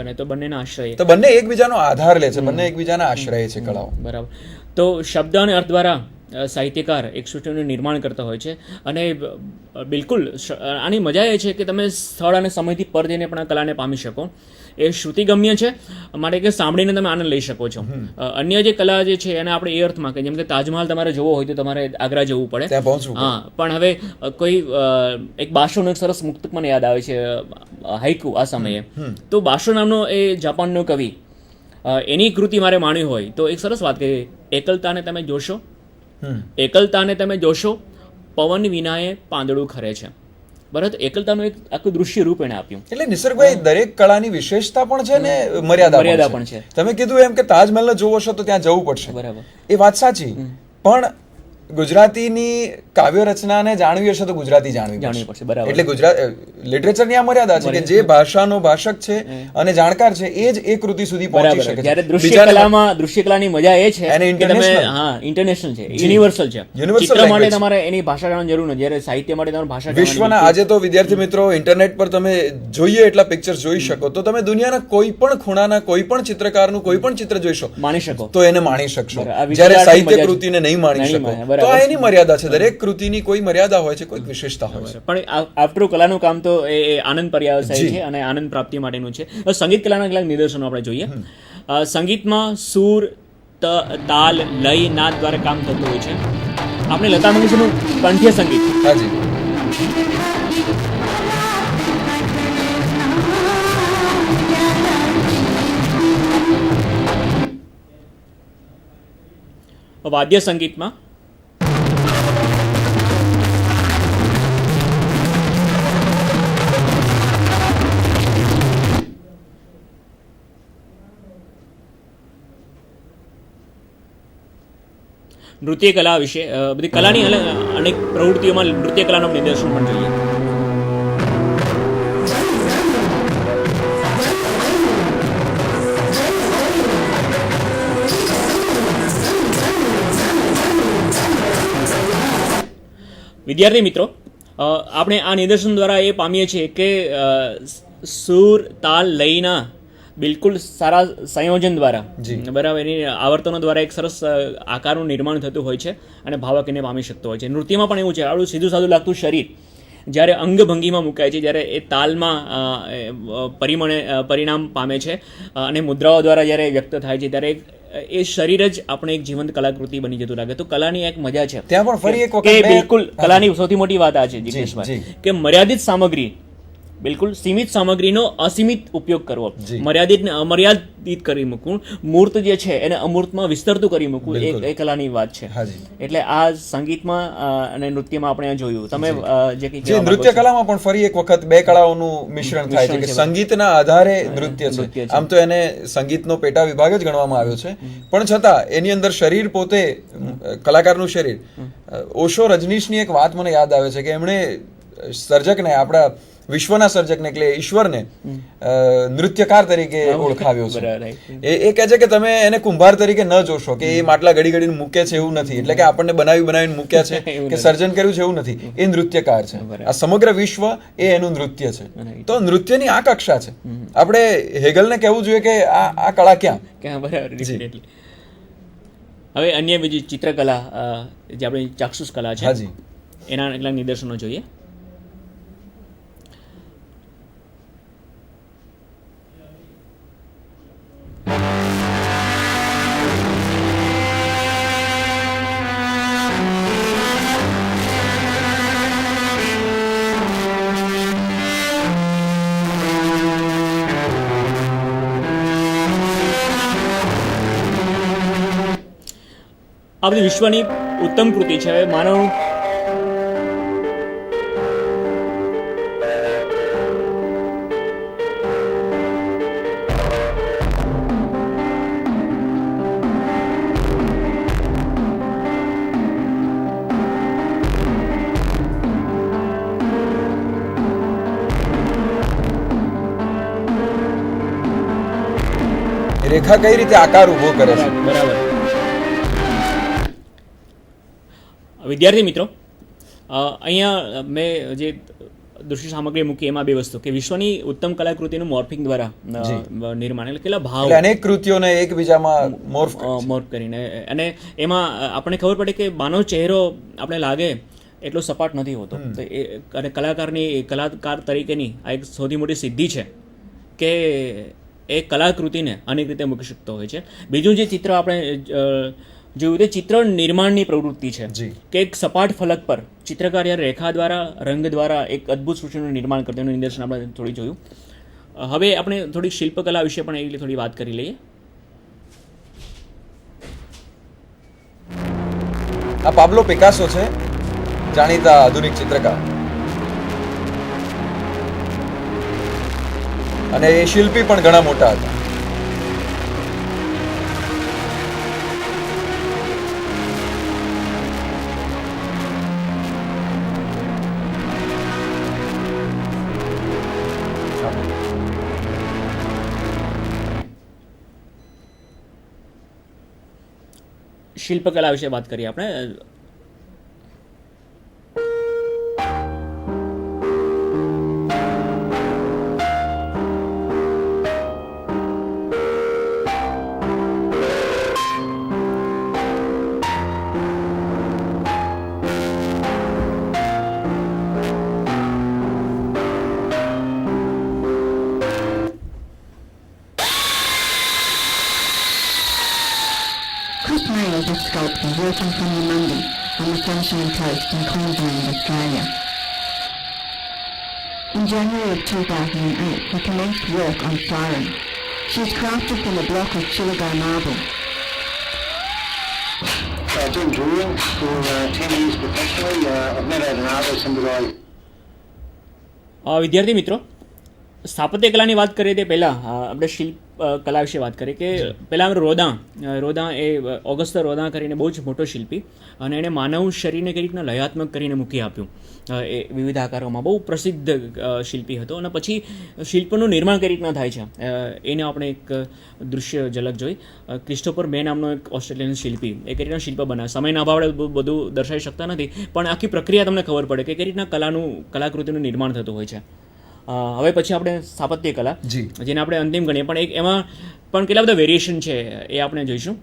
છે. તો બંનેના આશ્રય, તો બંને એકબીજાનો આધાર લે છે, બંને એકબીજાના આશ્રય છે કલાઓ. બરાબર. તો શબ્દ અને અર્થ દ્વારા સાહિત્યકાર એક સૃષ્ટિનું નિર્માણ કરતા હોય છે. અને બિલકુલ આની મજા એ છે કે તમે સ્થળ અને સમયથી પર જઈને પણ આ કલાને પામી શકો. એ શ્રુતિગમ્ય છે માટે કે સાંભળીને તમે આનંદ લઈ શકો છો. અન્ય જે કલા જે છે એને આપણે એ અર્થમાં કે જેમ કે તાજમહાલ તમારે જોવો હોય તો તમારે આગ્રા જવું પડે. હા, પણ હવે કોઈ એક બાશોનો એક સરસ મુક્તક મને યાદ આવે છે, હાઇકુ આ સમયે. તો બાશો નામનો એ જાપાનનો કવિ, એની કૃતિ મારે માણી હોય તો એક સરસ વાત કહી, એકલતાને તમે જોશો, પવન વિનાએ પાંદડું ખરે છે. બરાબર, તો એકલતાનું એક આખું દૃશ્ય રૂપ એને આપ્યું. એટલે નિસર્ગભાઈ દરેક કળાની વિશેષતા પણ છે ને મર્યાદા પણ છે. તમે કીધું એમ કે તાજમહેલ જોવો છો તો ત્યાં જવું પડશે, બરાબર, એ વાત સાચી, પણ ગુજરાતીની કાવ્ય રચનાને જાણવી હશે તો ગુજરાતી જાણવી પડશે. બરાબર. એટલે ગુજરાત લિટરેચરની આ મર્યાદા છે કે જે ભાષાનો ભાષક છે અને જાણકાર છે એ જ એ કૃતિ સુધી પહોંચી શકે છે. જ્યારે દૃશ્ય કલાની મજા એ છે કે તમે ઇન્ટરનેશનલ છે, યુનિવર્સલ છે. ચિત્ર માટે તમારે એની ભાષા જાણવાની જરૂર નથી, જ્યારે સાહિત્ય માટે તમારે ભાષા વિશ્વના આજે તો વિદ્યાર્થી મિત્રો ઇન્ટરનેટ પર તમે જોઈએ એટલા પિક્ચર જોઈ શકો, તો તમે દુનિયાના કોઈ પણ ખૂણાના કોઈ પણ ચિત્રકારનું કોઈ પણ ચિત્ર જોઈ માણી શકો, તો એને માણી શકશો. જ્યારે સાહિત્ય કૃતિને નહીં માણી શકો તો આ એની મર્યાદા છે. દરેક કૃતિની કોઈ મર્યાદા હોય છે, કોઈ વિશેષતા હોય છે. પણ આફ્ટર કલાનું કામ તો એ આનંદ પર્યાવસાય છે અને આનંદ પ્રાપ્તિ માટેનું છે. સંગીત કલાના કેટલાક નિદર્શનો આપણે જોઈએ. સંગીતમાં સૂર, તાલ, લય, નાદ દ્વારા કામ થતું હોય છે. આપણે લતા મંગેશકરનું કંઠ્ય સંગીત. હાજી. વાદ્ય સંગીતમાં નૃત્ય કલા વિશે બધી કલાની અનેક પ્રવૃત્તિઓમાં નૃત્ય કલાનું નિદર્શન પણ જોઈએ. વિદ્યાર્થી મિત્રો, આપણે આ નિદર્શન દ્વારા એ પામીએ છીએ કે સૂર, તાલ, લયના બિલકુલ સારા સંયોજન દ્વારા, બરાબર, એની આવર્તનો દ્વારા એક સરસ આકારનું નિર્માણ થતું હોય છે અને ભાવક એને પામી શકતો હોય છે. નૃત્યમાં પણ એવું છે. આવું સીધું સાધું લાગતું શરીર જ્યારે અંગભંગીમાં મુકાય છે, જ્યારે એ તાલમાં પરિણામ પામે છે અને મુદ્રાઓ દ્વારા જ્યારે વ્યક્ત થાય છે, ત્યારે એ શરીર જ આપણે એક જીવંત કલાકૃતિ બની જતું લાગે. તો કલાની એક મજા છે. ત્યાં પણ ફરી એક વખત બિલકુલ કલાની સૌથી મોટી વાત આ છે જિગ્નેશભાઈ, કે મર્યાદિત સામગ્રી, બિલકુલ સીમિત સામગ્રીનો અસીમિત ઉપયોગ કરવો, મર્યાદિતને અમર્યાદિત કરી મૂકવું, મૂર્ત જે છે એને અમૂર્તમાં વિસ્તરતું કરી મૂકવું, એ કલાની વાત છે. એટલે આ સંગીતમાં અને નૃત્યમાં આપણે જોયું. તમે જે નૃત્ય કલામાં પણ ફરી એક વખત બે કળાઓનું મિશ્રણ થાય છે કે સંગીતના આધારે નૃત્ય છે. આમ તો એને સંગીતનો પેટા વિભાગ જ ગણવામાં આવ્યો છે, પણ છતાં એની અંદર શરીર પોતે કલાકારનું શરીર. ઓશો રજનીશની એક વાત મને યાદ આવે છે કે એમણે સર્જકને, આપણા વિશ્વના સર્જકને એટલે ઈશ્વરને નૃત્યકાર તરીકે ઓળખાવ્યો છે. એ કહે છે કે તમે એને કુંભાર તરીકે ન જોશો કે એ માટલા ઘડી ઘડીને મૂકે છે, એવું નથી. એટલે કે આપણને બનાવીને મૂક્યા છે કે સર્જન કર્યું છે, એવું નથી. એ નૃત્યકાર છે. આ સમગ્ર વિશ્વ એ એનું નૃત્ય છે. તો નૃત્યની આ કક્ષા છે. આપણે હેગલને કહેવું જોઈએ કે આ કળા ક્યાં. હવે અન્ય બીજી ચિત્રકલા જે આપણી ચાક્ષુષ કલા છે, એના કેટલાક નિદર્શનો જોઈએ. આ બધી વિશ્વની ઉત્તમ કૃતિ છે. હવે માનવ રેખા કઈ રીતે આકાર ઉભો કરે છે. બરાબર. વિદ્યાર્થી મિત્રો, અહીંયા મેં જે દૃશ્ય સામગ્રી મૂકી એમાં બે વસ્તુ, કે વિશ્વની ઉત્તમ કલાકૃતિનું મોર્ફિંગ દ્વારા નિર્માણ, એટલે કેટલા ભાવ, અનેક કૃતિઓને એકબીજામાં મોર્ફ કરીને, અને એમાં આપણને ખબર પડે કે માનવ ચહેરો આપણે લાગે એટલો સપાટ નથી હોતો. અને કલાકાર તરીકેની આ એક સૌથી મોટી સિદ્ધિ છે કે એ કલાકૃતિને અનેક રીતે મૂકી શકતો હોય છે. બીજું જે ચિત્ર આપણે જોયું તે ચિત્ર નિર્માણની પ્રવૃત્તિ છે, કે એક સપાટ ફલક પર ચિત્રકાર રેખા દ્વારા, રંગ દ્વારા એક અદ્ભુત સૃષ્ટિનું નિર્માણ કરતું એનું નિદર્શન આપણે થોડી જોયું. હવે આપણે થોડી શિલ્પકલા વિશે પણ એટલે થોડી વાત કરી લઈએ. આ પાબ્લો પિકાસો છે, જાણીતા આધુનિક ચિત્રકાર. અને એ શિલ્પી પણ ઘણા મોટા હતા. શિલ્પકલા વિશે વાત કરીએ આપણે. Chris May is a sculptor working from Yamundi on the Sunshine Coast in Queensland, Australia. In January of 2008, he commenced work on Siren. She is crafted from a block of Chillago marble. I've been drawing for 10 years professionally. I've never had an art lesson, but વિદ્યાર્થી મિત્રો, સ્થાપત્ય કલાની વાત કરીએ તે પહેલાં આપણે શિલ્પ કલા વિશે વાત કરીએ કે પહેલાં રોદાં એ ઓગસ્ત રોદાં કરીને બહુ જ મોટો શિલ્પી, અને એણે માનવ શરીરને કઈ રીતના લયાત્મક કરીને મૂકી આપ્યું એ વિવિધ આકારોમાં. બહુ પ્રસિદ્ધ શિલ્પી હતો. અને પછી શિલ્પનું નિર્માણ કઈ રીતના થાય છે એને આપણે એક દૃશ્ય ઝલક જોઈ. ક્રિસ્ટોફર બે નામનો એક ઓસ્ટ્રેલિયન શિલ્પી એ કઈ રીતના શિલ્પ બનાવે. સમયના અભાવે બધું દર્શાવી શકતા નથી, પણ આખી પ્રક્રિયા તમને ખબર પડે કે કઈ રીતના કલાકૃતિનું નિર્માણ થતું હોય છે. હવે પછી આપણે સ્થાપત્ય કલા, જેને આપણે અંતિમ ગણીએ, પણ એમાં પણ કેટલા બધા વેરિએશન છે એ આપણે જોઈશું.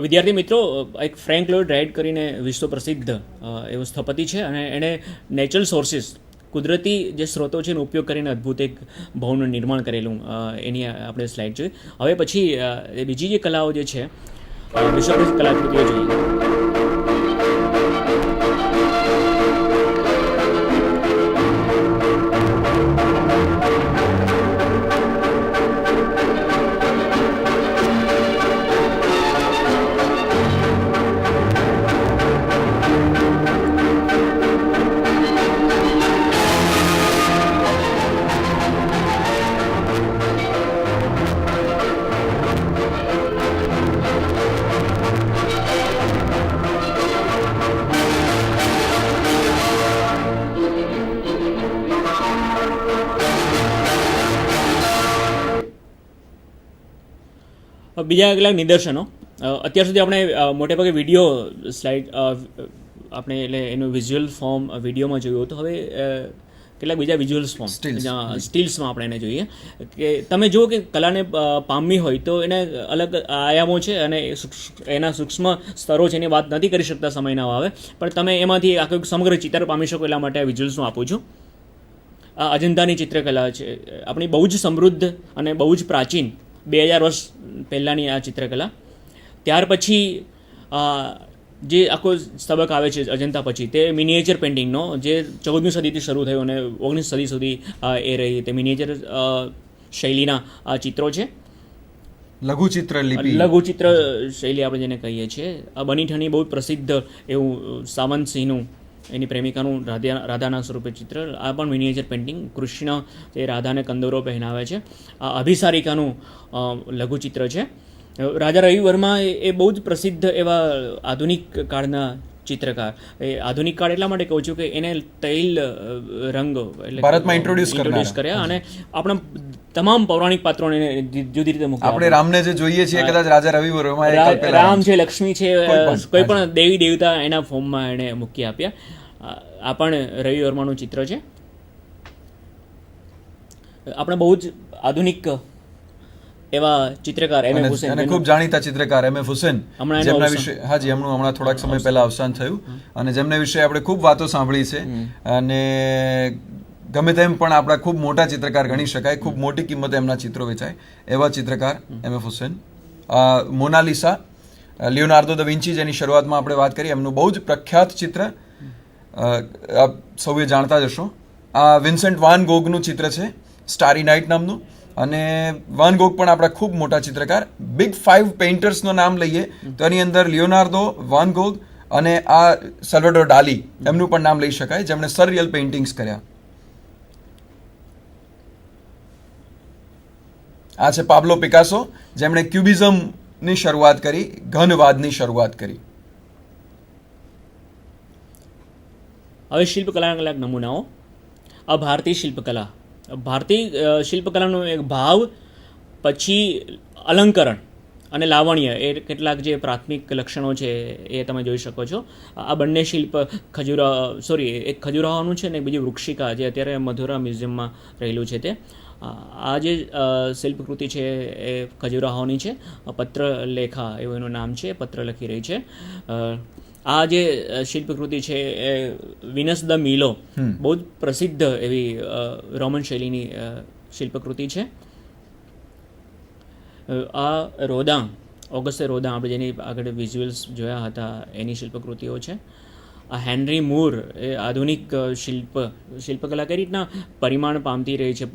વિદ્યાર્થી મિત્રો, એક ફ્રેન્ક લોઇડ રાઇટ કરીને વિશ્વ પ્રસિદ્ધ એવો સ્થપતિ છે, અને એણે નેચરલ સોર્સિસ, કુદરતી જે સ્ત્રોતો છે એનો ઉપયોગ કરીને અદ્ભુત એક ભવનનું નિર્માણ કરેલું એની આપણે સ્લાઇડ જોઈ. હવે પછી બીજી જે કલાઓ જે છે, વિશ્વ પ્રસિદ્ધ કલાકૃતિઓ જોઈએ. બીજા કેટલાક નિદર્શનો. અત્યાર સુધી આપણે મોટેભાગે વિડીયો સ્લાઇડ આપણે એટલે એનું વિઝ્યુઅલ ફોર્મ વિડીયોમાં જોયું હતું. હવે કેટલાક બીજા વિઝ્યુઅલ્સ ફોર્મ સ્ટીલ્સમાં આપણે એને જોઈએ કે તમે જુઓ કે કલાને પામવી હોય તો એને અલગ આયામો છે અને એના સૂક્ષ્મ સ્તરો છે એની વાત નથી કરી શકતા સમયના અભાવે, પણ તમે એમાંથી આખું સમગ્ર ચિત્ર પામી શકો એટલા માટે આ વિઝ્યુઅલ્સ હું આપું છું. આ અજંતાની ચિત્રકલા છે, આપણી બહુ જ સમૃદ્ધ અને બહુ જ પ્રાચીન 2000 વર્ષ પહેલાંની આ ચિત્રકલા. ત્યાર પછી જે આખો તબક આવે છે અજંતા પછી, તે મિનિએચર પેઇન્ટિંગનો, જે 14મી સદીથી શરૂ થયો અને 19મી સદી સુધી એ રહી. તે મિનિએચર શૈલીના આ ચિત્રો છે. લઘુચિત્ર શૈલી આપણે જેને કહીએ છીએ. આ બનીઠાની બહુ પ્રસિદ્ધ એવું સાવંતસિંહનું, એની પ્રેમિકાનું રાધાના સ્વરૂપે ચિત્ર. આ પણ મિનિએચર પેઇન્ટિંગ. કૃષ્ણ તે રાધાને કંદોરો પહેરાવે છે. આ અભિસારિકાનું લઘુચિત્ર છે. રાજા રવિ વર્મા એ બહુ જ પ્રસિદ્ધ એવા આધુનિક કાળના ચિત્રકાર. એ આધુનિક કાળ એટલા માટે કહું છું કે એને તૈલ રંગ એટલે ભારતમાં ઇન્ટ્રોડ્યુસ કર્યા, અને આપણા તમામ પૌરાણિક પાત્રોને જુદી રીતે મૂક્યા. આપણે રામને જે જોઈએ છીએ કદાચ રાજા રવિ વર્મા રામ છે, લક્ષ્મી છે, કોઈ પણ દેવી દેવતા એના ફોર્મમાં એણે મૂકી આપ્યા. આ પણ રવિ વર્માનું ચિત્ર છે. આપણે બહુ જ આધુનિક એવા ચિત્રકાર એમ એફ હુસેન અને ખૂબ જાણીતા ચિત્રકાર એમ એફ હુસેન હમણાં એનું જેમના અવસાન. વિશે હાજી એમનું હમણાં થોડાક સમય પહેલા અવસાન થયું અને જેમના વિશે આપણે ખૂબ વાતો સાંભળી છે અને ગમે તેમ પણ આપણા ખૂબ મોટા ચિત્રકાર ગણી શકાય, ખૂબ મોટી કિંમતે એમના ચિત્રો વેચાય એવા ચિત્રકાર M F Husain. Mona Lisa, Leonardo da Vinci, જેની શરૂઆતમાં આપણે વાત કરી, એમનું બહુ જ પ્રખ્યાત ચિત્ર આપ સૌએ જાણતા જ હશો. આ વિન્સેન્ટ વાન ગોગનું ચિત્ર છે, સ્ટારી નાઇટ નામનું. અને વાન ગોગ પણ આપણા ખૂબ મોટા ચિત્રકાર. બિગ 5 પેઇન્ટર્સનું નામ લઈએ તો એની અંદર લિયોનાર્ડો, વાન ગોગ અને આ સલ્વાડોર ડાલી એમનું પણ નામ લઈ શકાય, જેમણે સરરિયલ પેઇન્ટિંગ્સ કર્યા. આ છે પાબ્લો પિકાસો, જેમણે ક્યુબિઝમની શરૂઆત કરી, ઘનવાદની શરૂઆત કરી. હવે શિલ્પકલાના કેટલાક નમૂનાઓ. આ ભારતીય શિલ્પકલા. ભારતીય શિલ્પકલાનો એક ભાવ, પછી અલંકરણ અને લાવણ્ય એ કેટલાક જે પ્રાથમિક લક્ષણો છે એ તમે જોઈ શકો છો. આ બંને શિલ્પ એક ખજુરાહોનું છે ને બીજી વૃક્ષિકા, જે અત્યારે મધુરા મ્યુઝિયમમાં રહેલું છે તે. આ જે શિલ્પકૃતિ છે એ ખજુરાહોની છે. પત્રલેખા એવું એનું નામ છે, પત્ર લખી રહી છે. આ જે શિલ્પકૃતિ છે એ વિનસ દ મિલો, બહુ જ પ્રસિદ્ધ એવી રોમન શૈલીની શિલ્પકૃતિ છે. આ રોદાં, ઓગસ્ટે રોદાં, આપણે જેની આગળ વિઝ્યુઅલ્સ જોયા હતા એની શિલ્પકૃતિઓ છે. આ હેનરી મૂર એ આધુનિક શિલ્પકલા કઈ રીતના પરિમાણ પામતી રહી છે,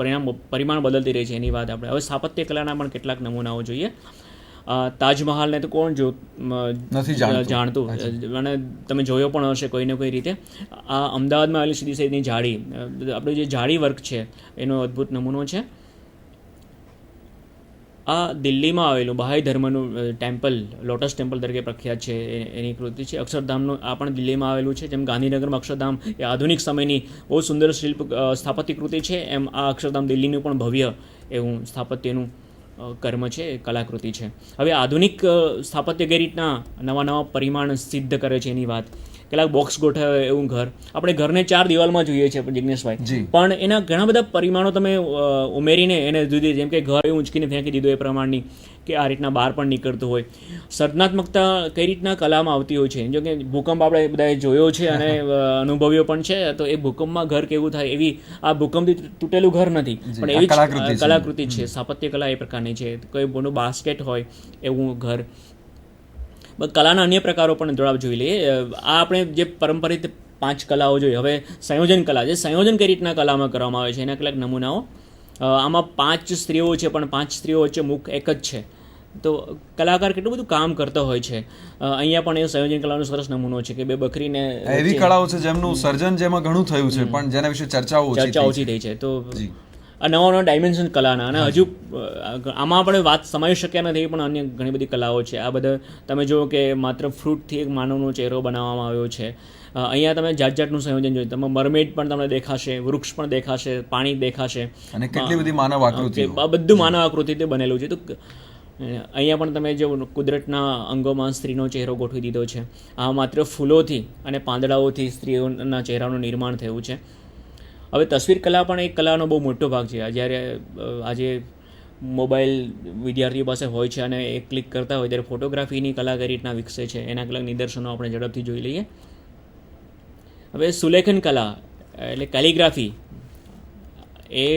પરિમાણ બદલતી રહી છે એની વાત આપણે. હવે સ્થાપત્ય કલાના પણ કેટલાક નમૂનાઓ જોઈએ. તાજમહાલને તો કોણ નથી જાણતું, અને તમે જોયો પણ હશે કોઈને કોઈ રીતે. આ અમદાવાદમાં આવેલી સીદી સૈયદની જાળી, આપણું જે જાળી વર્ક છે એનો અદ્ભુત નમૂનો છે. આ દિલ્હીમાં આવેલું બહાઈ ધર્મનું ટેમ્પલ, લોટસ ટેમ્પલ તરીકે પ્રખ્યાત છે એની કૃતિ છે. અક્ષરધામનું આ પણ દિલ્હીમાં આવેલું છે. જેમ ગાંધીનગરમાં અક્ષરધામ એ આધુનિક સમયની બહુ સુંદર સ્થાપત્ય કૃતિ છે, એમ આ અક્ષરધામ દિલ્હીનું પણ ભવ્ય એવું સ્થાપત્યનું કર્મ છે, કલાકૃતિ છે. હવે આધુનિક સ્થાપત્ય કઈ રીતના નવા પરિમાણ સિદ્ધ કરે છે એની વાત. કેટલાક બોક્સ ગોઠવે એવું ઘર, આપણે ઘરને 4 દિવાલમાં જોઈએ છે જિગ્નેશભાઈ, પણ એના ઘણા બધા પરિમાણો તમે ઉમેરીને એને જુદી, જેમ કે ઘર એવું ઊંચકીને ફેંકી દીધું એ પ્રમાણની, કે આ રીતના બહાર પણ નીકળતું હોય. સર્જનાત્મકતા કઈ રીતના કલામાં આવતી હોય છે. જો કે ભૂકંપ આપણે બધાએ જોયો છે અને અનુભવ્યો પણ છે, તો એ ભૂકંપમાં ઘર કેવું થાય એવી આ ભૂકંપથી તૂટેલું ઘર નથી, પણ એવી કલાકૃતિ છે. સ્થાપત્ય કલા એ પ્રકારની છે. કોઈ બોનું બાસ્કેટ હોય એવું ઘર. કલાના અન્ય પ્રકારો પણ થોડા જોઈ લઈએ. આ આપણે જે પરંપરિત 5 કલાઓ જોઈ. હવે સંયોજન કલા, જે સંયોજન કઈ રીતના કલામાં કરવામાં આવે છે એના કેટલાક નમૂનાઓ. આમાં 5 સ્ત્રીઓ છે, પણ 5 સ્ત્રીઓ વચ્ચે મુખ એક જ છે. તો કલાકાર કેટલું બધું કામ કરતો હોય છે. અહીંયા પણ એ સંયોજન કલાનો સરસ નમૂનો છે કે બે બકરીને, એવી કલાઓ છે જેમનું સર્જન જેમાં ઘણું થયું છે, પણ જેના વિશે ચર્ચાઓ ઓછી થઈ છે. તો આ નવા ડાયમેન્શન કલાના, અને હજુ આમાં આપણે વાત સમાવી શક્યા નથી, પણ અન્ય ઘણી બધી કલાઓ છે. આ બધા તમે જુઓ કે માત્ર ફ્રૂટથી એક માનવનો ચહેરો બનાવવામાં આવ્યો છે. અહીંયા તમે જાતનું સંયોજન જોયું. તમે મરમેડ પણ તમને દેખાશે, વૃક્ષ પણ દેખાશે, પાણી દેખાશે, અને કેટલી બધી માનવ આકૃતિ, બધું માનવ આકૃતિથી બનેલું છે. તો અહીંયા પણ તમે જો કુદરતના અંગોમાં સ્ત્રીનો ચહેરો ગોઠવી દીધો છે. આ માત્ર ફૂલોથી અને પાંદડાઓથી સ્ત્રીઓના ચહેરાનું નિર્માણ થયું છે. હવે તસવીર કલા પણ એક કલાનો બહુ મોટો ભાગ છે. જ્યારે આજે મોબાઈલ વિદ્યાર્થીઓ પાસે હોય છે અને એ ક્લિક કરતા હોય ત્યારે ફોટોગ્રાફીની કલા કઈ રીતના વિકસે છે એના કેટલાક નિદર્શનો આપણે ઝડપથી જોઈ લઈએ. હવે સુલેખન કલા એટલે કેલિગ્રાફી, એ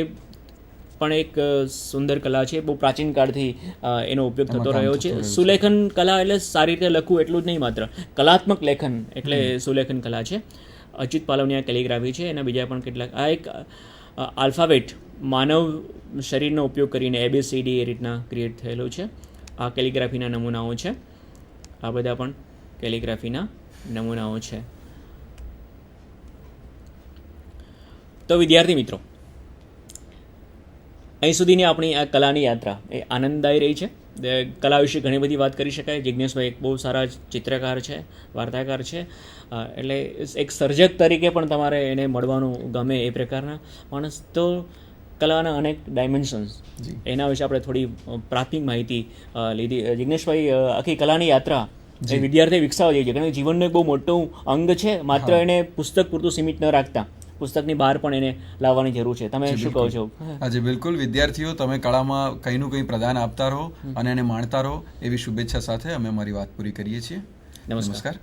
પણ એક સુંદર કલા છે. બહુ પ્રાચીન કાળથી એનો ઉપયોગ થતો રહ્યો છે. સુલેખન કલા એટલે સારી રીતે લખવું એટલું જ નહીં, માત્ર કલાત્મક લેખન એટલે સુલેખન કલા છે. અચ્યુત પાલવની આ કેલિગ્રાફી છે. એના બીજા પણ કેટલાક, આ એક આલ્ફાબેટ માનવ શરીરનો ઉપયોગ કરીને ABCD એ રીતના ક્રિએટ થયેલું છે. આ કેલિગ્રાફીના નમૂનાઓ છે. આ બધા પણ કેલિગ્રાફીના નમૂનાઓ છે. તો વિદ્યાર્થી મિત્રો, અહીં સુધીની આપણી આ કલાની યાત્રા એ આનંદદાયી રહી છે. કલા વિશે ઘણી બધી વાત કરી શકાય. જિજ્ઞેશભાઈ એક બહુ સારા ચિત્રકાર છે, વાર્તાકાર છે, એટલે એક સર્જક તરીકે પણ તમારે એને મળવાનું ગમે એ પ્રકારના માણસ. તો કલાના અનેક ડાયમેન્શન્સ, એના વિશે આપણે થોડી પ્રાથમિક માહિતી લીધી. જિજ્ઞેશભાઈ, આખી કલાની યાત્રા એ વિદ્યાર્થીએ વિકસાવવા જોઈએ, કારણ કે જીવનનું એક બહુ મોટું અંગ છે. માત્ર એને પુસ્તક પૂરતું સીમિત ન રાખતા પુસ્તકની બહાર પણ એને લાવવાની જરૂર છે. તમે શું કહો છો? આજે બિલકુલ વિદ્યાર્થીઓ તમે કળામાં કંઈનું કંઈ પ્રદાન આપતા રહો અને એને માણતા રહો એવી શુભેચ્છા સાથે અમે અમારી વાત પૂરી કરીએ છીએ. નમસ્કાર. નમસ્કાર.